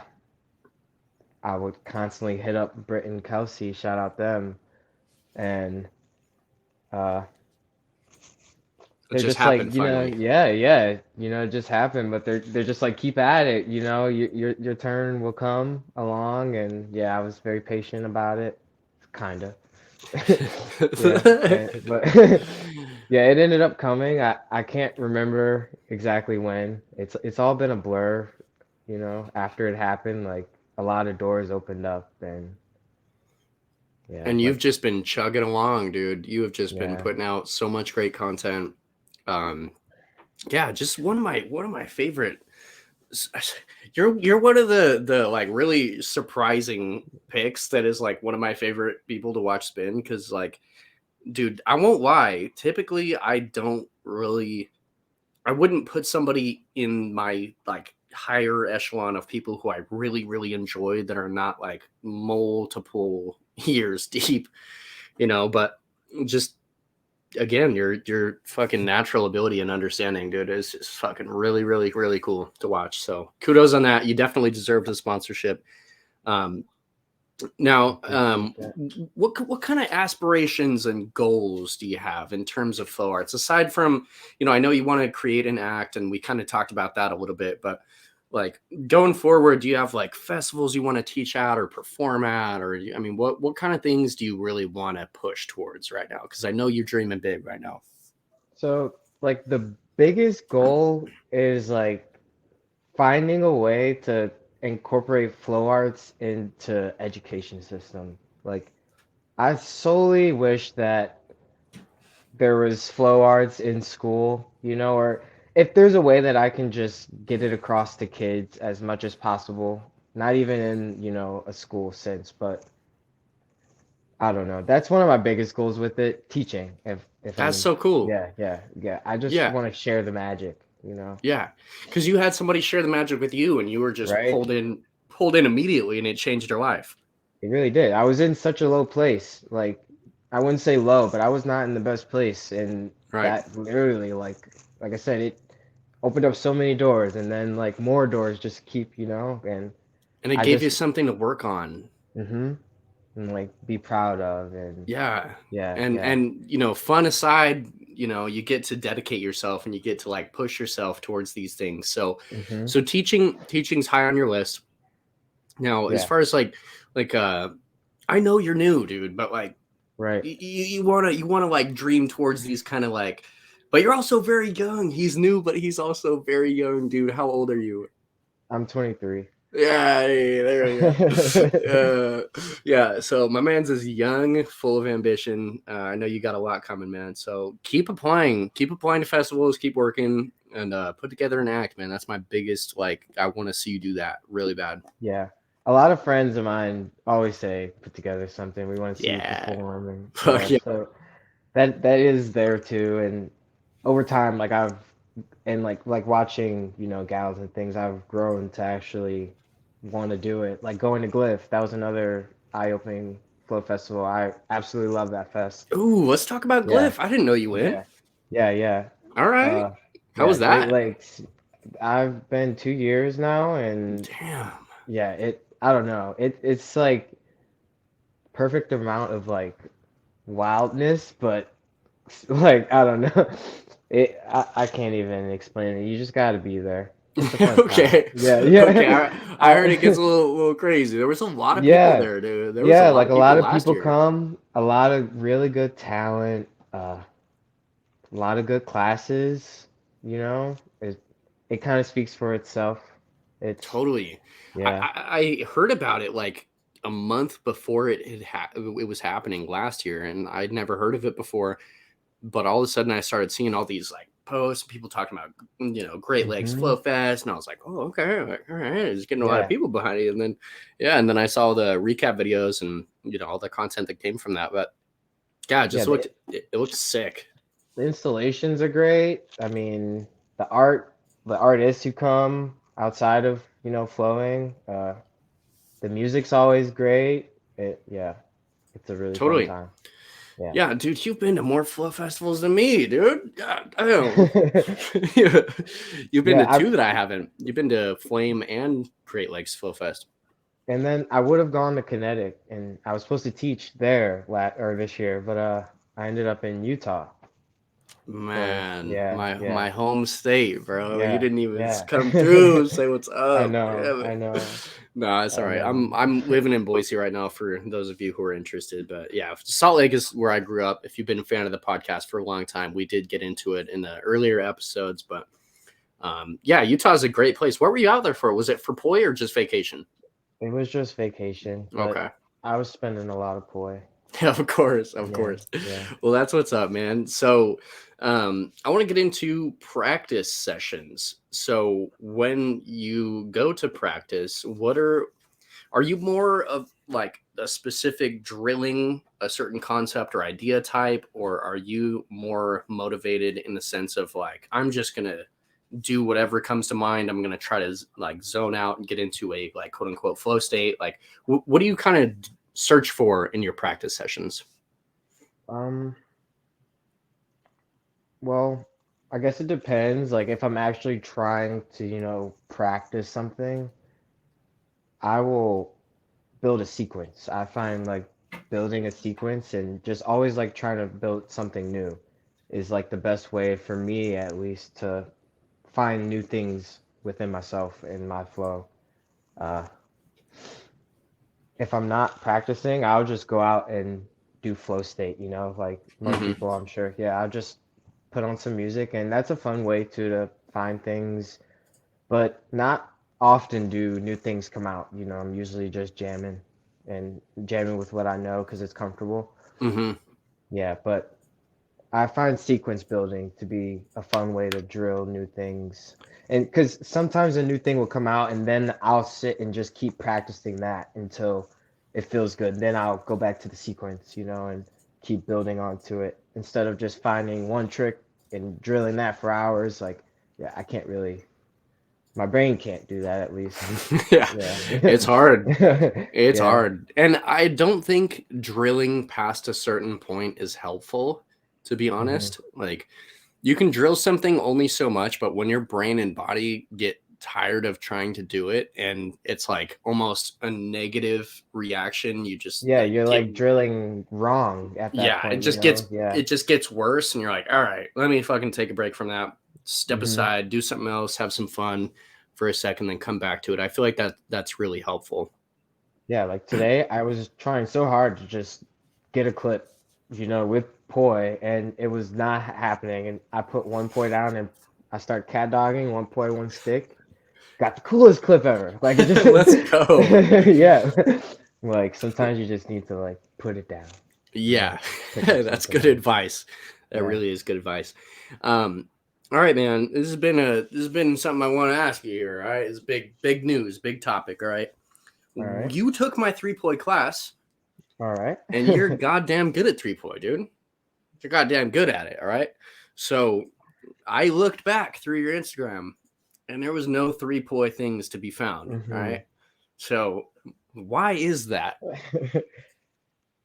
Speaker 2: would constantly hit up Britt and Kelsey, shout out them, and they're just like, it just happened, but they're just like, keep at it, your turn will come along. And I was very patient about it, kind of. But it ended up coming. I can't remember exactly when. It's all been a blur, after it happened. Like a lot of doors opened up, and
Speaker 1: you've just been chugging along, dude. You have just been putting out so much great content. Yeah, just one of my favorite. You're one of the like really surprising picks that is like one of my favorite people to watch spin, because like, dude, I won't lie. Typically, I wouldn't put somebody in my like higher echelon of people who I really, really enjoy that are not like multiple years deep, but just again, your fucking natural ability and understanding, dude, is just fucking really, really, really cool to watch. So kudos on that. You definitely deserve the sponsorship. Um, now,
Speaker 2: Appreciate that.
Speaker 1: what kind of aspirations and goals do you have in terms of flow arts aside from, I know you want to create an act, and we kind of talked about that a little bit, but like going forward, do you have like festivals you want to teach at or perform at, or I mean, what kind of things do you really want to push towards right now? Because I know you're dreaming big right now.
Speaker 2: So, like, the biggest goal is like finding a way to incorporate flow arts into education system. Like, I solely wish that there was flow arts in school, or if there's a way that I can just get it across to kids as much as possible, not even in, a school sense, but I don't know. That's one of my biggest goals with it, teaching. If
Speaker 1: That's
Speaker 2: I'm,
Speaker 1: so cool.
Speaker 2: yeah, yeah, yeah. I just
Speaker 1: Yeah.
Speaker 2: want to share the magic.
Speaker 1: Yeah, because you had somebody share the magic with you, and you were just
Speaker 2: Right?
Speaker 1: pulled in immediately, and it changed your life.
Speaker 2: It really did. I was in such a low place. Like, I wouldn't say low, but I was not in the best place, and
Speaker 1: Right.
Speaker 2: that literally, like I said, it opened up so many doors, and then like more doors just keep, and
Speaker 1: And it
Speaker 2: I
Speaker 1: gave you
Speaker 2: just,
Speaker 1: something to work on.
Speaker 2: mm-hmm, and like be proud of, and
Speaker 1: Yeah.
Speaker 2: yeah,
Speaker 1: And
Speaker 2: yeah,
Speaker 1: fun aside, you get to dedicate yourself, and you get to like push yourself towards these things. So
Speaker 2: mm-hmm,
Speaker 1: so teaching's high on your list. Now, as
Speaker 2: yeah,
Speaker 1: far as like I know you're new, dude, but like
Speaker 2: right.
Speaker 1: you wanna like dream towards these kind of like, but you're also very young. He's new, but he's also very young, dude. How old are you?
Speaker 2: I'm 23.
Speaker 1: Yeah, hey, there we go. Yeah, so my man's is young, full of ambition. I know you got a lot coming, man. So keep applying to festivals, keep working, and put together an act, man. That's my biggest like. I want to see you do that really bad.
Speaker 2: Yeah. A lot of friends of mine always say, put together something. We want to see you
Speaker 1: Yeah,
Speaker 2: perform, and
Speaker 1: fuck
Speaker 2: yeah,
Speaker 1: yeah.
Speaker 2: so that is there too. And over time, like like watching, gals and things, I've grown to actually want to do it. Like going to Glyph, that was another eye-opening flow festival. I absolutely love that fest.
Speaker 1: Ooh, let's talk about
Speaker 2: Yeah,
Speaker 1: Glyph. I didn't know you went.
Speaker 2: yeah, yeah, yeah.
Speaker 1: All right,
Speaker 2: Uh,
Speaker 1: how
Speaker 2: yeah,
Speaker 1: was
Speaker 2: Great
Speaker 1: that?
Speaker 2: Lakes. I've been 2 years now, and
Speaker 1: Damn.
Speaker 2: yeah, I don't know. It's like perfect amount of like wildness, but like I don't know. I can't even explain it. You just got to be there. It's a fun time.
Speaker 1: Okay.
Speaker 2: Yeah,
Speaker 1: Okay.
Speaker 2: yeah.
Speaker 1: I heard it gets a little crazy. There was a lot of people
Speaker 2: Yeah,
Speaker 1: there, dude. There was a
Speaker 2: yeah,
Speaker 1: lot
Speaker 2: like
Speaker 1: of
Speaker 2: a
Speaker 1: people
Speaker 2: lot of
Speaker 1: last
Speaker 2: people
Speaker 1: year.
Speaker 2: come, a lot of really good talent, a lot of good classes, it kind of speaks for itself. It's
Speaker 1: Totally. I,
Speaker 2: yeah.
Speaker 1: I I heard about it like a month before it was happening last year, and I'd never heard of it before. But all of a sudden, I started seeing all these like posts, people talking about Great Lakes
Speaker 2: Hmm.
Speaker 1: Flow Fest, and I was like, oh, okay, like, all right, it's getting a lot of
Speaker 2: Yeah.
Speaker 1: people behind it. And then and then I saw the recap videos and all the content that came from that. But yeah, it
Speaker 2: Yeah,
Speaker 1: just it looked sick.
Speaker 2: the installations are great. I mean, the art, the artists who come outside of, flowing, the music's always great. Yeah, it's a really fun
Speaker 1: Totally.
Speaker 2: time. Yeah.
Speaker 1: Yeah, dude, you've been to more flow festivals than me, dude. God damn. You've been
Speaker 2: Yeah,
Speaker 1: to two that I haven't. You've been to Flame and Great Lakes Flow Fest.
Speaker 2: and then I would have gone to Kinetic, and I was supposed to teach there or this year, but I ended up in Utah. So
Speaker 1: Man,
Speaker 2: yeah, yeah,
Speaker 1: my home state, bro. You
Speaker 2: yeah,
Speaker 1: didn't even
Speaker 2: yeah.
Speaker 1: come through, say what's
Speaker 2: I
Speaker 1: up.
Speaker 2: know,
Speaker 1: Damn
Speaker 2: I
Speaker 1: it.
Speaker 2: know,
Speaker 1: No, it's all
Speaker 2: I
Speaker 1: right.
Speaker 2: know.
Speaker 1: I'm living in Boise right now for those of you who are interested. But yeah, Salt Lake is where I grew up. If you've been a fan of the podcast for a long time, we did get into it in the earlier episodes. But yeah, Utah is a great place. What were you out there for? Was it for poi or just vacation?
Speaker 2: It was just vacation, but
Speaker 1: Okay.
Speaker 2: I was spending a lot of poi.
Speaker 1: Of course, of
Speaker 2: Yeah,
Speaker 1: course.
Speaker 2: yeah.
Speaker 1: Well, that's what's up, man. So, I want to get into practice sessions. So, when you go to practice, are you more of like a specific drilling a certain concept or idea type, or are you more motivated in the sense of like, I'm just gonna do whatever comes to mind. I'm gonna try to like zone out and get into a like quote unquote flow state. Like, what do you kind of search for in your practice sessions?
Speaker 2: Um, well, I guess it depends. Like if I'm actually trying to, practice something, I will build a sequence. I find like building a sequence and just always like trying to build something new is like the best way for me at least to find new things within myself in my flow. Uh, if I'm not practicing, I'll just go out and do flow state, like most
Speaker 1: Hmm.
Speaker 2: people, I'm sure. Yeah, I'll just put on some music, and that's a fun way to find things, but not often do new things come out. I'm usually just jamming and jamming with what I know because it's comfortable.
Speaker 1: Hmm.
Speaker 2: Yeah, but I find sequence building to be a fun way to drill new things. And because sometimes a new thing will come out, and then I'll sit and just keep practicing that until it feels good. Then I'll go back to the sequence, and keep building onto it instead of just finding one trick and drilling that for hours. Like, yeah, I can't really, my brain can't do that at least.
Speaker 1: Yeah,
Speaker 2: Yeah.
Speaker 1: it's hard. It's
Speaker 2: Yeah.
Speaker 1: hard. And I don't think drilling past a certain point is helpful, to be
Speaker 2: Hmm.
Speaker 1: honest. Like, you can drill something only so much, but when your brain and body get tired of trying to do it and it's like almost a negative reaction, you just
Speaker 2: Yeah,
Speaker 1: like
Speaker 2: you're
Speaker 1: get,
Speaker 2: like drilling wrong at that
Speaker 1: yeah,
Speaker 2: point, you know? Yeah.
Speaker 1: it just gets worse and you're like, all right, let me fucking take a break from that. Step
Speaker 2: Hmm.
Speaker 1: aside, do something else, have some fun for a second, then come back to it. I feel like that's really helpful.
Speaker 2: Yeah, like today I was trying so hard to just get a clip, with poi, and it was not happening. And I put one poi down and I start cat dogging one poi, one stick. Got the coolest clip ever. Like it
Speaker 1: Let's go.
Speaker 2: just, yeah. Like sometimes you just need to like put it down and
Speaker 1: Yeah,
Speaker 2: like pick up
Speaker 1: that's
Speaker 2: something
Speaker 1: good
Speaker 2: else.
Speaker 1: advice. That
Speaker 2: Yeah.
Speaker 1: really is good advice. Um, all right, man. This has been something I want to ask you here. All right, it's big news, big topic. All right,
Speaker 2: All right.
Speaker 1: you took my 3-point class,
Speaker 2: All right.
Speaker 1: and you're goddamn good at 3-point, dude. You're goddamn good at it. All right. So I looked back through your Instagram, and there was no 3-point things to be found. All
Speaker 2: Hmm.
Speaker 1: right. So why is that?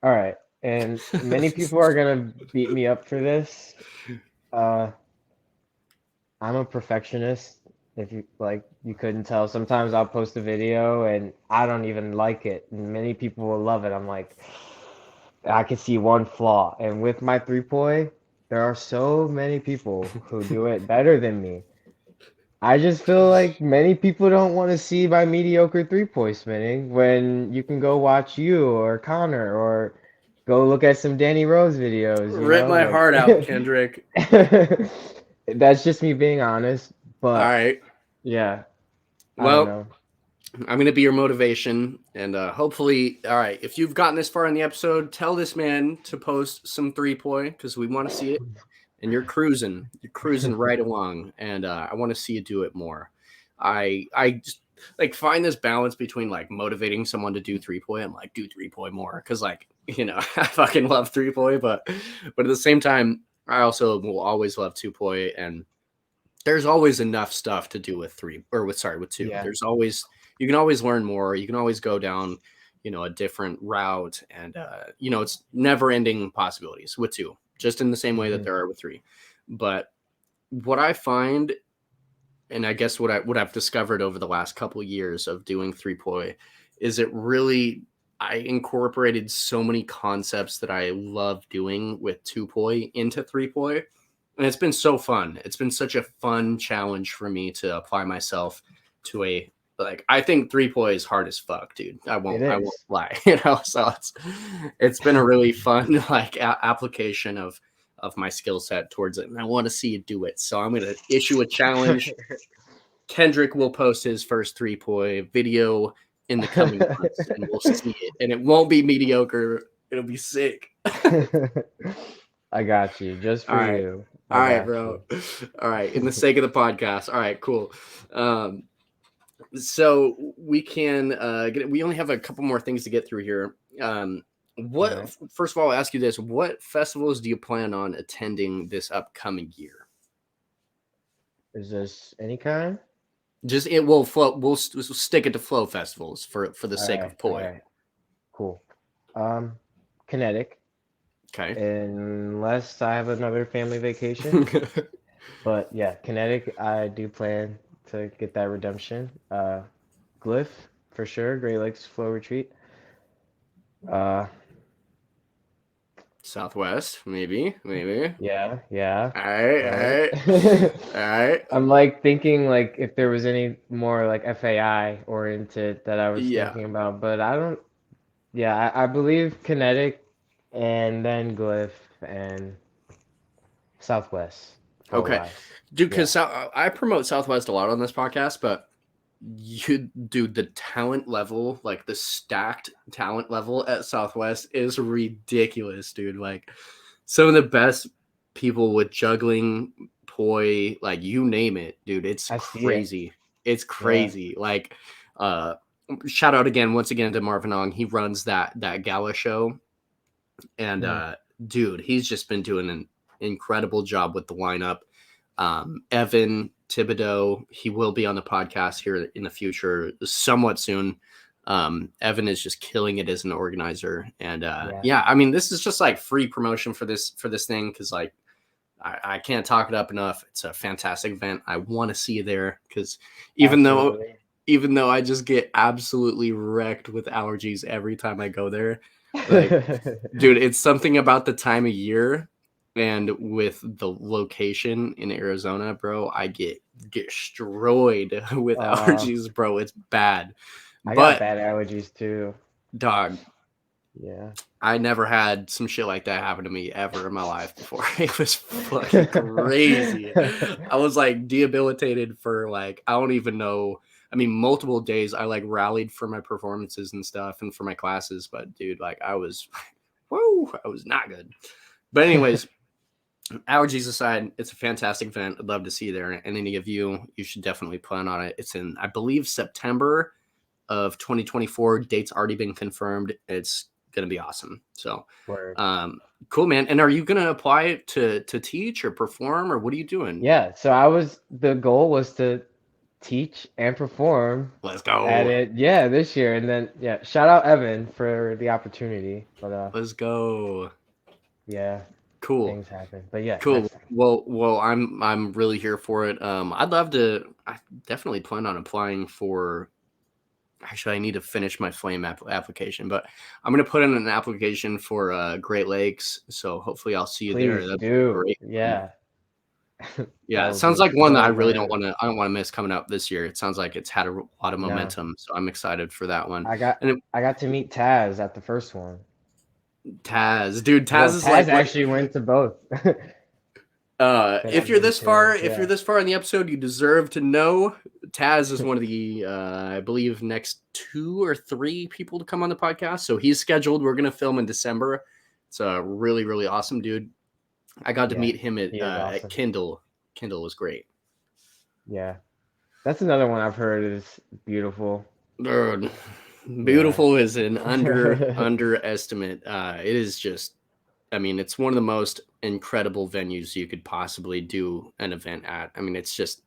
Speaker 2: All right. And many people are gonna beat me up for this. Uh, I'm a perfectionist. If you like, you couldn't tell. Sometimes I'll post a video and I don't even like it, and many people will love it. I'm like, I can see one flaw. And with my three-point, there are so many people who do it better than me. I just feel like many people don't want to see my mediocre three-point spinning when you can go watch you or Connor or go look at some Danny Rose videos,
Speaker 1: Rip my
Speaker 2: like
Speaker 1: heart out, Kendrick.
Speaker 2: that's just me being honest,
Speaker 1: All
Speaker 2: but
Speaker 1: right.
Speaker 2: yeah, I don't
Speaker 1: Well,
Speaker 2: know.
Speaker 1: I'm going to be your motivation. And hopefully, all right, if you've gotten this far in the episode, tell this man to post some 3-point because we want to see it. And you're cruising. You're cruising right along. And I want to see you do it more. I just like find this balance between like motivating someone to do 3-point and like do 3-point more. Cause like, I fucking love 3-point, but at the same time, I also will always love 2-point. And there's always enough stuff to do with with 2.
Speaker 2: Yeah.
Speaker 1: There's always, you can always learn more. You can always go down, a different route. And, it's never ending possibilities with 2, just in the same way that
Speaker 2: Hmm.
Speaker 1: there are with 3. But what I find, and I guess what I've discovered over the last couple of years of doing 3-point is I incorporated so many concepts that I love doing with 2-point into 3-point, and it's been so fun. It's been such a fun challenge for me to apply myself to a like. I think 3-point is hard as fuck, dude.
Speaker 2: It
Speaker 1: I won't
Speaker 2: is.
Speaker 1: lie. So it's been a really fun like application of my skill set towards it, and I want to see you do it. So I'm gonna issue a challenge. Kendrick will post his first 3-point video in the coming months, and we'll see it. And it won't be mediocre. It'll be sick.
Speaker 2: I got you. Just for
Speaker 1: All right.
Speaker 2: you.
Speaker 1: All
Speaker 2: I
Speaker 1: right,
Speaker 2: got
Speaker 1: bro.
Speaker 2: you.
Speaker 1: All right. In the sake of the podcast. All right, cool. So we can we only have a couple more things to get through here. What
Speaker 2: Alright.
Speaker 1: First of all, I'll ask you this: what festivals do you plan on attending this upcoming year?
Speaker 2: Is this any kind?
Speaker 1: Just it will flow. We'll stick it to flow festivals for the
Speaker 2: All
Speaker 1: sake
Speaker 2: right.
Speaker 1: of
Speaker 2: All
Speaker 1: Poi.
Speaker 2: right. Cool. Kinetic,
Speaker 1: Okay.
Speaker 2: unless I have another family vacation. But yeah, Kinetic, I do plan to get that redemption. Glyph, for sure. Great Lakes Flow Retreat. Uh,
Speaker 1: Southwest, maybe.
Speaker 2: yeah, yeah.
Speaker 1: All right, all
Speaker 2: Right.
Speaker 1: right, all right.
Speaker 2: I'm like thinking like if there was any more like FAI oriented that I was
Speaker 1: Yeah.
Speaker 2: thinking about, but I don't. Yeah, I believe Kinetic, and then Glyph and Southwest flow
Speaker 1: Okay,
Speaker 2: wise.
Speaker 1: dude.
Speaker 2: Yeah.
Speaker 1: Because I promote Southwest a lot on this podcast, but dude, the talent level, like the stacked talent level at Southwest is ridiculous, dude. Like some of the best people with juggling, poi, like you name it, dude. It's
Speaker 2: I see it.
Speaker 1: crazy. It's
Speaker 2: Yeah.
Speaker 1: crazy. Like, shout out once again to Marvin Ong. He runs that gala show, and
Speaker 2: Mhm.
Speaker 1: dude, he's just been doing an incredible job with the lineup. Evan Thibodeau, he will be on the podcast here in the future, somewhat soon. Evan is just killing it as an organizer, and
Speaker 2: Yeah.
Speaker 1: yeah, I mean, this is just like free promotion for this thing because like I can't talk it up enough. It's a fantastic event. I want to see you there because even though I just get absolutely wrecked with allergies every time I go there, like, dude, it's something about the time of year and with the location in Arizona, bro. I get destroyed with
Speaker 2: Uh,
Speaker 1: allergies, bro. It's bad.
Speaker 2: I got
Speaker 1: But
Speaker 2: bad allergies too.
Speaker 1: dog,
Speaker 2: Yeah.
Speaker 1: I never had some shit like that happen to me ever in my life before. It was fucking crazy. I was like debilitated for like, I don't even know. I mean, multiple days I like rallied for my performances and stuff and for my classes. But dude, like I was, whoa, I was not good. But anyways, allergies aside, it's a fantastic event. I'd love to see you there. And any of you should definitely plan on it. It's in, I believe, September of 2024. Date's already been confirmed. It's gonna be awesome. So
Speaker 2: Word.
Speaker 1: cool, man. And are you gonna apply to teach or perform, or what are you doing?
Speaker 2: Yeah, so the goal was to teach and perform
Speaker 1: Let's
Speaker 2: at
Speaker 1: go.
Speaker 2: it, yeah, this year. And then yeah, shout out Evan for the opportunity. But
Speaker 1: Let's go.
Speaker 2: yeah,
Speaker 1: Cool.
Speaker 2: things happen. But yeah,
Speaker 1: Cool.
Speaker 2: next time.
Speaker 1: Well, I'm really here for it. I'd love to. I definitely plan on applying for. Actually, I need to finish my flame application, but I'm gonna put in an application for Great Lakes. So hopefully, I'll see you there.
Speaker 2: Please
Speaker 1: That'd be
Speaker 2: do.
Speaker 1: great.
Speaker 2: Yeah.
Speaker 1: Yeah,
Speaker 2: That
Speaker 1: it
Speaker 2: would be
Speaker 1: sounds like one that I
Speaker 2: so
Speaker 1: really don't
Speaker 2: rad.
Speaker 1: want to. I don't want to miss coming up this year. It sounds like it's had a lot of
Speaker 2: No.
Speaker 1: momentum, so I'm excited for that one.
Speaker 2: I got
Speaker 1: And
Speaker 2: I got to meet Taz at the first one.
Speaker 1: Taz, dude,
Speaker 2: Yo,
Speaker 1: Taz is
Speaker 2: Taz
Speaker 1: like what.
Speaker 2: actually went to both. That
Speaker 1: If
Speaker 2: I've
Speaker 1: you're
Speaker 2: been
Speaker 1: this far,
Speaker 2: to,
Speaker 1: if you're
Speaker 2: yeah.
Speaker 1: this far in the episode, you deserve to know Taz is one of the, I believe, next 2 or 3 people to come on the podcast. So he's scheduled. We're gonna film in December. It's a really, really awesome dude. I got to
Speaker 2: Yeah,
Speaker 1: meet him
Speaker 2: he is
Speaker 1: at
Speaker 2: awesome.
Speaker 1: Kindle. Kindle was great.
Speaker 2: Yeah. That's another one I've heard is beautiful.
Speaker 1: Dude,
Speaker 2: Yeah.
Speaker 1: beautiful is an underestimate. It is just, I mean, it's one of the most incredible venues you could possibly do an event at. I mean, it's just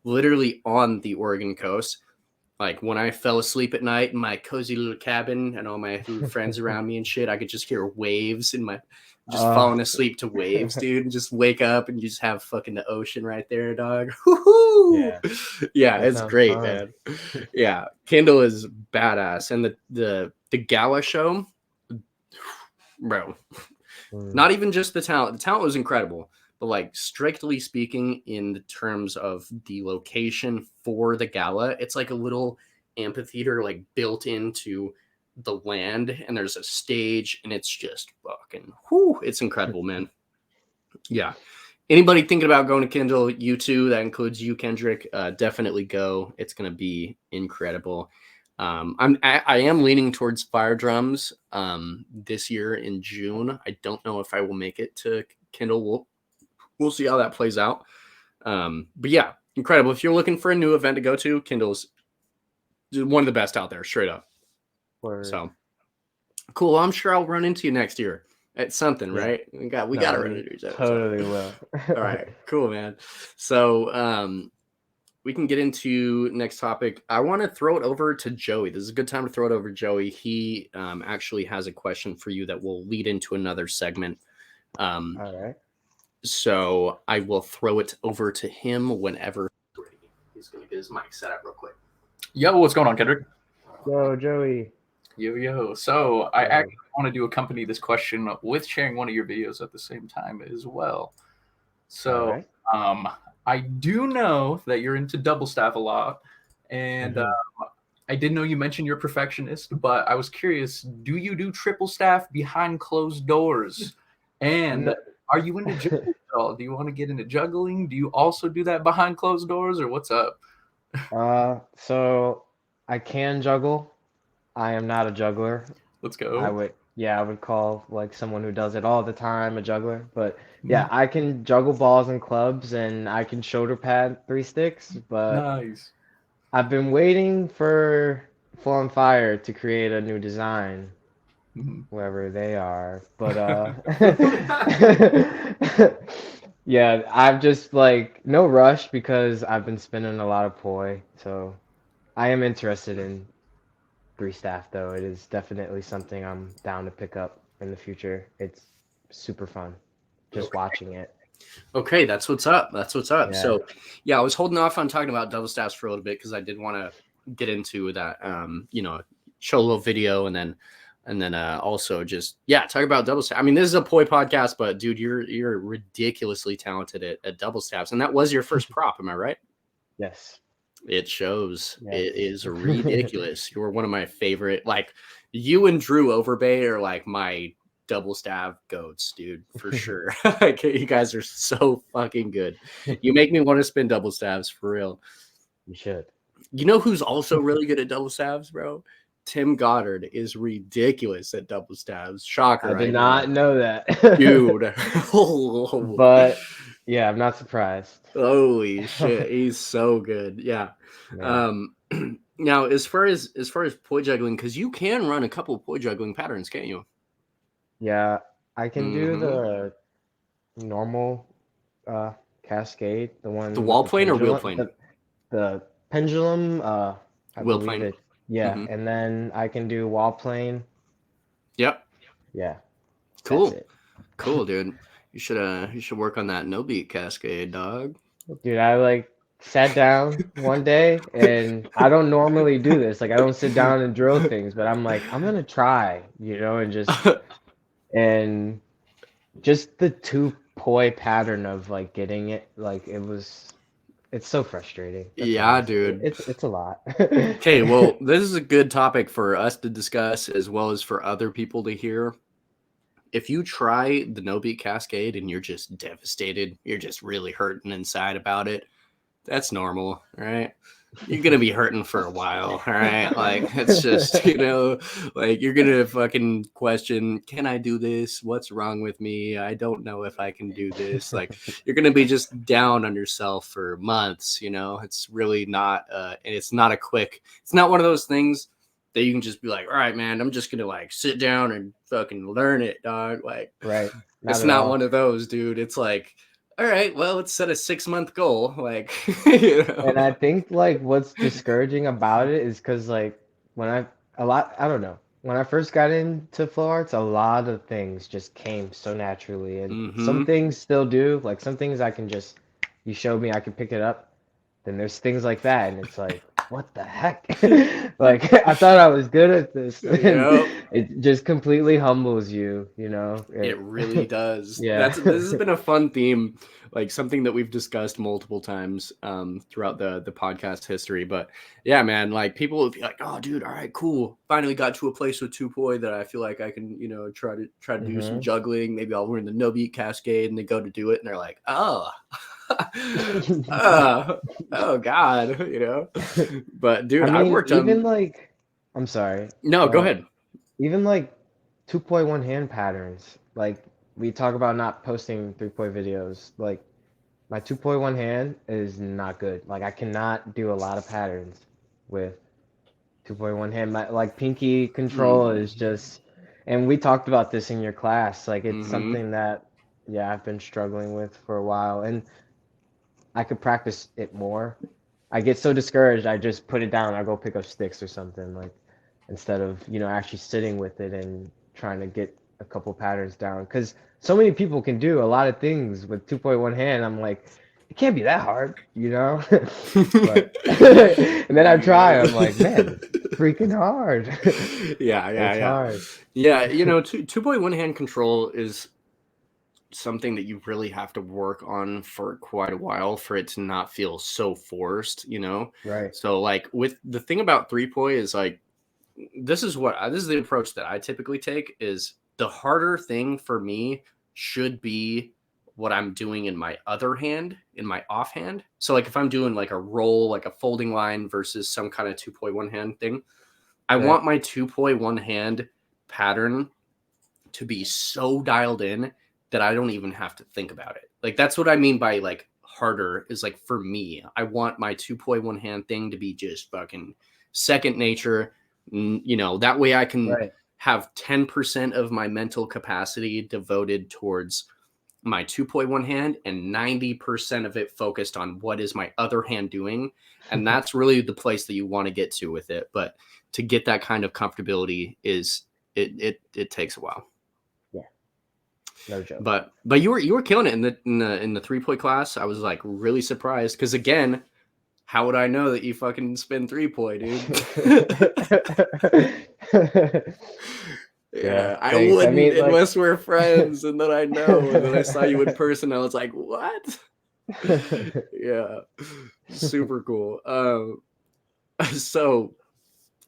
Speaker 1: literally on the Oregon coast. Like when I fell asleep at night in my cozy little cabin and all my little friends around me and shit, I could just hear waves in my, just falling asleep to waves, dude, and just wake up and you just have fucking the ocean right there, dog.
Speaker 2: Yeah,
Speaker 1: Yeah,
Speaker 2: that
Speaker 1: it's
Speaker 2: sounds
Speaker 1: great,
Speaker 2: fun.
Speaker 1: man. Yeah, Kindle is badass, and the gala show, bro. Not even just the talent. The talent was incredible, but like strictly speaking, in the terms of the location for the gala, it's like a little amphitheater like built into the land, and there's a stage, and it's just fucking whoo, it's incredible, man. Yeah. Anybody thinking about going to Kindle, you too, that includes you, Kendrick, definitely go. It's gonna be incredible. I am leaning towards fire drums this year in June. I don't know if I will make it to Kindle. We'll see how that plays out. But yeah, incredible. If you're looking for a new event to go to, Kindle's one of the best out there, straight up.
Speaker 2: Word.
Speaker 1: So cool. I'm sure I'll run into you next year at something,
Speaker 2: Yeah.
Speaker 1: right? We got to run into each other.
Speaker 2: Totally will.
Speaker 1: All right, cool, man. So we can get into next topic. I want to throw it over to Joey. This is a good time to throw it over to Joey. He actually has a question for you that will lead into another segment.
Speaker 2: All right.
Speaker 1: So I will throw it over to him whenever he's going to get his mic set up real quick.
Speaker 3: Yo, what's going on, Kendrick?
Speaker 2: Yo, Joey.
Speaker 3: Yo. So I actually want to do accompany this question with sharing one of your videos at the same time as well. So I do know that you're into double staff a lot, and I did know you mentioned you're a perfectionist, but I was curious, do you do triple staff behind closed doors? And are you into juggling at all? Do you want to get into juggling? Do you also do that behind closed doors, or what's up?
Speaker 2: So I can juggle. I am not a juggler.
Speaker 3: Let's go.
Speaker 2: I would call like someone who does it all the time a juggler. But yeah, I can juggle balls and clubs, and I can shoulder pad 3 sticks. But
Speaker 3: Nice.
Speaker 2: I've been waiting for Full on Fire to create a new design, whoever they are. But yeah, I'm just like no rush because I've been spinning a lot of poi. So I am interested in 3 staff though. It is definitely something I'm down to pick up in the future. It's super fun just watching it.
Speaker 1: Okay, that's what's up.
Speaker 2: Yeah.
Speaker 1: So yeah, I was holding off on talking about double staffs for a little bit because I did want to get into that, show a little video and then also just talk about double staff. I mean, this is a poi podcast, but dude, you're ridiculously talented at double staffs, and that was your first prop, am I right?
Speaker 2: Yes.
Speaker 1: It shows.
Speaker 2: Yes.
Speaker 1: It is ridiculous. You're one of my favorite. Like you and ᴠᴜᴜᴅᴅ are like my double staff goats, dude, for sure. You guys are so fucking good. You make me want to spin double staffs for real.
Speaker 2: You should.
Speaker 1: You know who's also really good at double staffs, bro? Tim Goddard is ridiculous at double staffs. Shocker.
Speaker 2: I did not know that.
Speaker 1: Dude.
Speaker 2: But yeah, I'm not surprised.
Speaker 1: Holy shit, he's so good. Yeah. Now as far as poi juggling, because you can run a couple of poi juggling patterns, can't you?
Speaker 2: Yeah, I can do the normal cascade, the one
Speaker 1: the wall plane or wheel plane?
Speaker 2: The pendulum,
Speaker 1: wheel plane.
Speaker 2: Yeah, and then I can do wall plane.
Speaker 1: Yep.
Speaker 2: Yeah.
Speaker 1: Cool. Cool, dude. You should work on that no beat cascade, dog.
Speaker 2: Dude, I like sat down one day, and I don't normally do this. Like I don't sit down and drill things, but I'm like, I'm gonna try, and and just the 2 poi pattern of like getting it, like it's so frustrating.
Speaker 1: Yeah, dude.
Speaker 2: It's a lot.
Speaker 1: Okay, well, this is a good topic for us to discuss as well as for other people to hear. If you try the no beat cascade and you're just devastated, you're just really hurting inside about it, that's normal, right? You're going to be hurting for a while, all right? Like, it's just, like you're going to fucking question, can I do this? What's wrong with me? I don't know if I can do this. Like, you're going to be just down on yourself for months, It's really not, and it's not it's not one of those things that you can just be like, all right, man, I'm just going to like sit down and fucking learn it, dog. Like,
Speaker 2: right.
Speaker 1: It's not one of those, dude. It's like, all right, well, let's set a 6-month goal. Like,
Speaker 2: And I think like what's discouraging about it is because like I don't know. When I first got into flow arts, a lot of things just came so naturally, and some things still do. Like some things you showed me, I can pick it up. Then there's things like that, and it's like, what the heck? Like I thought I was good at this. It just completely humbles you,
Speaker 1: It really does.
Speaker 2: Yeah.
Speaker 1: This has been a fun theme, like something that we've discussed multiple times throughout the podcast history. But yeah, man, like people would be like, oh dude, all right, cool. Finally got to a place with 2 poi that I feel like I can, try to do some juggling. Maybe I'll learn the no beat cascade, and they go to do it and they're like, oh God, But dude, I worked
Speaker 2: even
Speaker 1: on
Speaker 2: like I'm sorry.
Speaker 1: No, go ahead.
Speaker 2: Even like 2.1 hand patterns. Like we talk about not posting 3-point videos. Like my 2.1 hand is not good. Like I cannot do a lot of patterns with 2.1 hand. My like pinky control is just, and we talked about this in your class. Like it's something that, yeah, I've been struggling with for a while, and I could practice it more. I get so discouraged, I just put it down. I go pick up sticks or something, like instead of, actually sitting with it and trying to get a couple patterns down. Because so many people can do a lot of things with 2.1 hand. I'm like, it can't be that hard, But and then I try. I'm like, man, it's freaking hard. It's hard.
Speaker 1: Yeah, 2.1 hand control is something that you really have to work on for quite a while for it to not feel so forced,
Speaker 2: Right.
Speaker 1: So like with the thing about 3-point is like this is the approach that I typically take is the harder thing for me should be what I'm doing in my other hand, in my offhand. So like if I'm doing like a roll, like a folding line versus some kind of 2.1 hand thing, I want my 2.1 hand pattern to be so dialed in that I don't even have to think about it. Like that's what I mean by like harder is like for me, I want my 2.1 hand thing to be just fucking second nature. That way I can have 10% of my mental capacity devoted towards my 2.1 hand and 90% of it focused on what is my other hand doing. And that's really the place that you want to get to with it. But to get that kind of comfortability is it takes a while.
Speaker 2: Yeah. No joke.
Speaker 1: But you were killing it in the 3-point class. I was like really surprised because again, how would I know that you fucking spin 3-point, dude? Yeah, I wouldn't unless we're friends, and then I know, and then I saw you in person. I was like, what? Yeah, super cool. So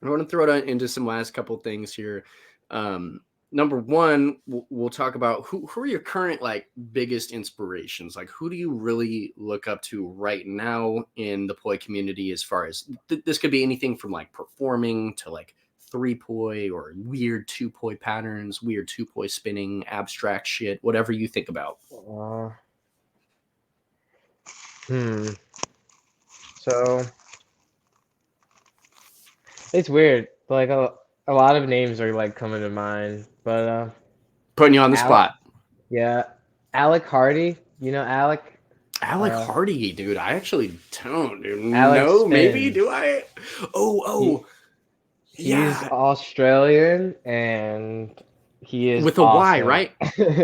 Speaker 1: I want to throw it into some last couple things here. Number one, we'll talk about who are your current like biggest inspirations. Like, who do you really look up to right now in the poi community? As far as this could be anything from like performing to like 3-poi or weird 2-poi patterns, weird 2-poi spinning, abstract shit, whatever you think about.
Speaker 2: So it's weird. Like a lot of names are like coming to mind, but
Speaker 1: putting you on the spot.
Speaker 2: Yeah, Alec Hardy. You know Alec?
Speaker 1: Alec Hardy, dude. I actually don't. Dude.
Speaker 2: No,
Speaker 1: maybe do I?
Speaker 2: He's Australian, and he is
Speaker 1: with a
Speaker 2: awesome.
Speaker 1: Y, right?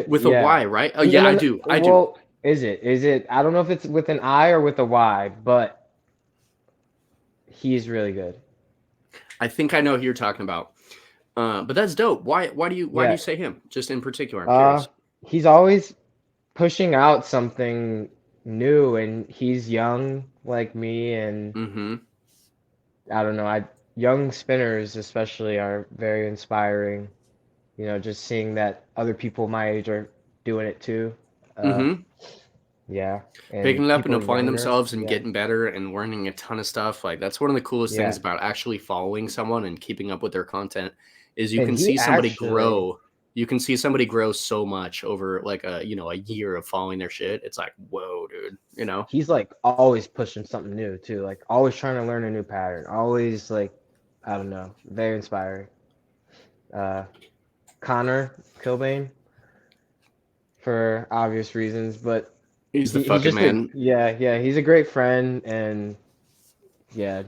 Speaker 1: With a Y, right? Oh yeah, I do.
Speaker 2: Well, is it? I don't know if it's with an I or with a Y, but he's really good.
Speaker 1: I think I know who you're talking about. But that's dope. Why do you say him? Just in particular, I'm curious.
Speaker 2: He's always pushing out something new, and he's young like me, and I don't know. Young spinners especially are very inspiring. Just seeing that other people my age are doing it too. Yeah. And
Speaker 1: picking it up and applying themselves and getting better and learning a ton of stuff. Like that's one of the coolest things about actually following someone and keeping up with their content is you can see somebody grow. You can see somebody grow so much over like a year of following their shit. It's like, whoa, dude,
Speaker 2: He's like always pushing something new too. Like always trying to learn a new pattern. Always like, I don't know, very inspiring. Connor Kilbane for obvious reasons, but
Speaker 1: he's the fucking man.
Speaker 2: He's a great friend and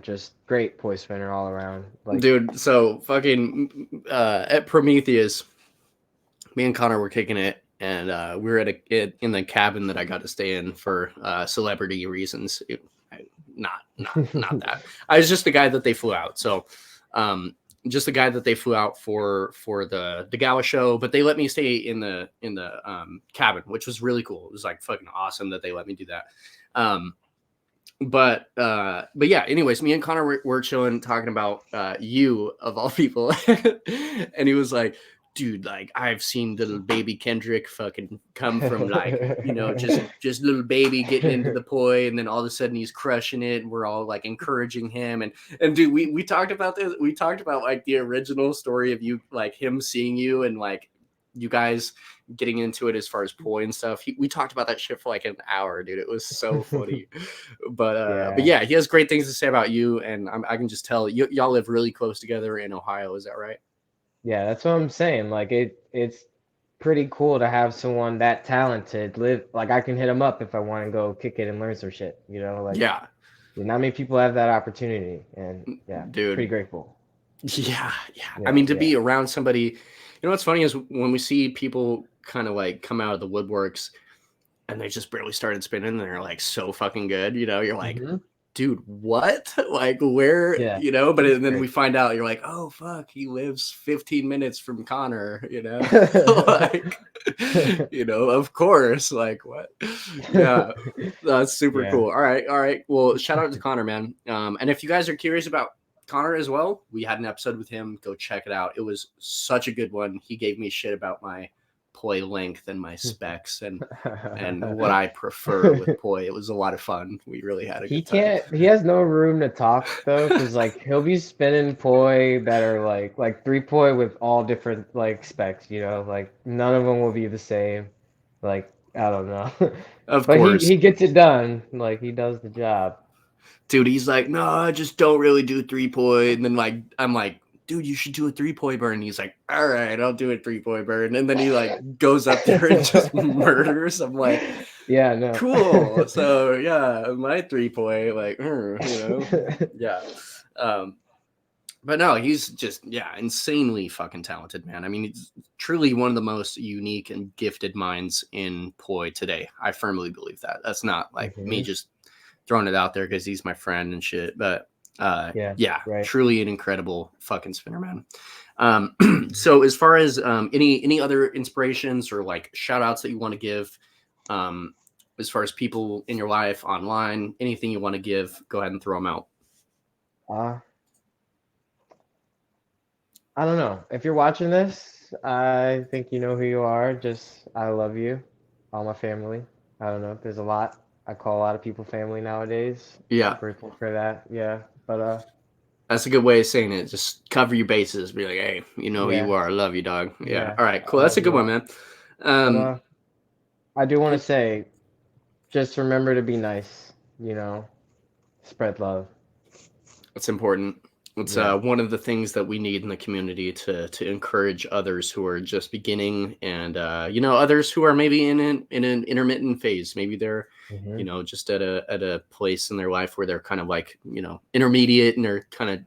Speaker 2: just great poi spinner all around. Like,
Speaker 1: dude, so fucking at Prometheus, me and Connor were kicking it, and we were in the cabin that I got to stay in for celebrity reasons. Not that. I was just the guy that they flew out. So, just the guy that they flew out for the gala show, but they let me stay in the cabin, which was really cool. It was like fucking awesome that they let me do that. But yeah, anyways, me and Connor were chilling, talking about you of all people, and he was like, dude, like I've seen little baby Kendrick fucking come from like, just little baby getting into the poi, and then all of a sudden he's crushing it, and we're all like encouraging him. And dude, we talked about this. We talked about like the original story of you, like him seeing you and like you guys getting into it as far as poi and stuff. We talked about that shit for like an hour, dude. It was so funny. But yeah, he has great things to say about you, and I can just tell y'all live really close together in Ohio. Is that right?
Speaker 2: Yeah, that's what I'm saying. Like it's pretty cool to have someone that talented live. Like I can hit him up if I want to go kick it and learn some shit. Like
Speaker 1: Yeah,
Speaker 2: not many people have that opportunity, and yeah,
Speaker 1: dude,
Speaker 2: pretty grateful.
Speaker 1: Yeah. I mean, to be around somebody, what's funny is when we see people kind of like come out of the woodworks and they just barely started spinning and they're like so fucking good, you're like, dude, what? Like where, but then we find out you're like, oh fuck, he lives 15 minutes from Connor, like, of course, like what? Yeah, that's super cool. All right. Well, shout out to Connor, man. And if you guys are curious about Connor as well, we had an episode with him. Go check it out. It was such a good one. He gave me shit about my poi length and my specs and what I prefer with poi. It was a lot of fun. We really had a good time.
Speaker 2: He has no room to talk though, because like he'll be spinning poi that are like 3 poi with all different like specs, like none of them will be the same. Like I don't know.
Speaker 1: Of
Speaker 2: but
Speaker 1: course.
Speaker 2: he gets it done. Like he does the job.
Speaker 1: Dude, he's like, no, I just don't really do 3 poi. And then like I'm like, dude, you should do a 3 poi burn. And he's like, all right, I'll do a 3 poi burn. And then he like goes up there and just murders. I'm like,
Speaker 2: yeah, no,
Speaker 1: cool. So yeah, my 3 poi, like, yeah. But no, he's just insanely fucking talented, man. I mean, he's truly one of the most unique and gifted minds in poi today. I firmly believe that. That's not like me just throwing it out there because he's my friend and shit, but truly an incredible fucking spinner, man. So as far as any other inspirations or like shout outs that you want to give, as far as people in your life online, anything you want to give, go ahead and throw them out.
Speaker 2: I don't know if you're watching this. I think you know who you are. Just I love you, all my family. I don't know, there's a lot. I call a lot of people family nowadays.
Speaker 1: Yeah.
Speaker 2: Grateful for that. Yeah. But
Speaker 1: that's a good way of saying it. Just cover your bases. Be like, hey, you know who you are. I love you, dog. Yeah. All right, cool. That's a good one, man.
Speaker 2: I do want to say, just remember to be nice, spread love.
Speaker 1: That's important. It's one of the things that we need in the community to encourage others who are just beginning and, others who are maybe in an intermittent phase. Maybe they're, just at a place in their life where they're kind of like, intermediate and they're kind of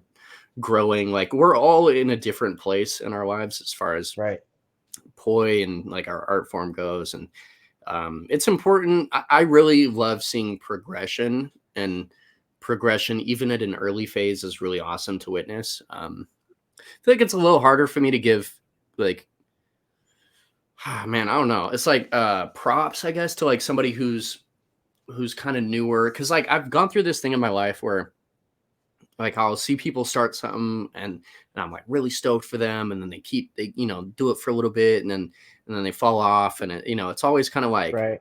Speaker 1: growing. Like we're all in a different place in our lives as far as poi and like our art form goes. And it's important. I really love seeing progression, and progression even at an early phase is really awesome to witness. I feel like it's a little harder for me to give like man, I don't know, it's like props, I guess, to like somebody who's kind of newer, because like I've gone through this thing in my life where like I'll see people start something and I'm like really stoked for them, and then they do it for a little bit and then they fall off, and it's always kind of like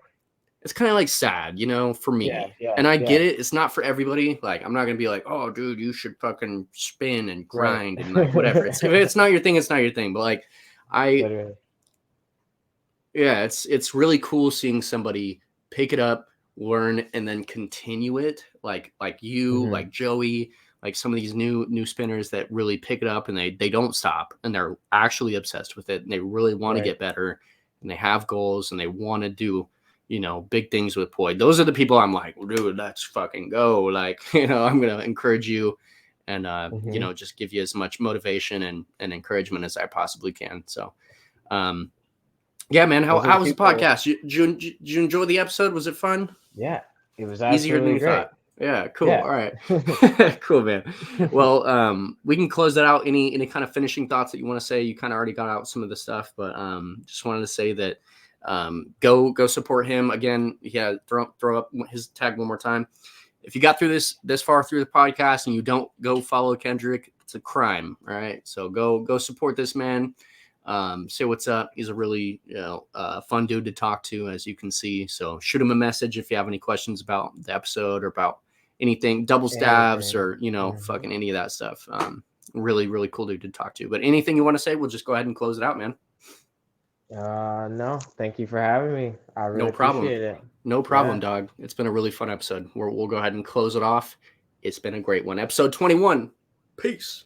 Speaker 1: it's kind of like sad, for me. And I get it. It's not for everybody. Like, I'm not going to be like, oh, dude, you should fucking spin and grind and like whatever. If it's not your thing, it's not your thing. But like, it's really cool seeing somebody pick it up, learn, and then continue it. Like you, like Joey, like some of these new spinners that really pick it up and they don't stop, and they're actually obsessed with it, and they really want to get better, and they have goals, and they want to do big things with poi. Those are the people I'm like, dude, let's fucking go. Like, I'm going to encourage you and, just give you as much motivation and encouragement as I possibly can. So, man, how was the podcast? Did you enjoy the episode? Was it fun?
Speaker 2: Yeah, it was
Speaker 1: easier than you thought. Yeah, cool. All right. Cool, man. Well, we can close that out. Any kind of finishing thoughts that you want to say? You kind of already got out some of the stuff, but just wanted to say that go support him again. Throw up his tag one more time. If you got through this far through the podcast and you don't go follow Kendrick, it's a crime. All right, so go support this man. Say what's up. He's a really fun dude to talk to, as you can see. So shoot him a message if you have any questions about the episode or about anything, double stabs, or fucking any of that stuff. Really, really cool dude to talk to. But anything you want to say, we'll just go ahead and close it out, man.
Speaker 2: No, thank you for having me. I really appreciate it.
Speaker 1: No problem, dog. It's been a really fun episode. We'll go ahead and close it off. It's been a great one. Episode 21. Peace.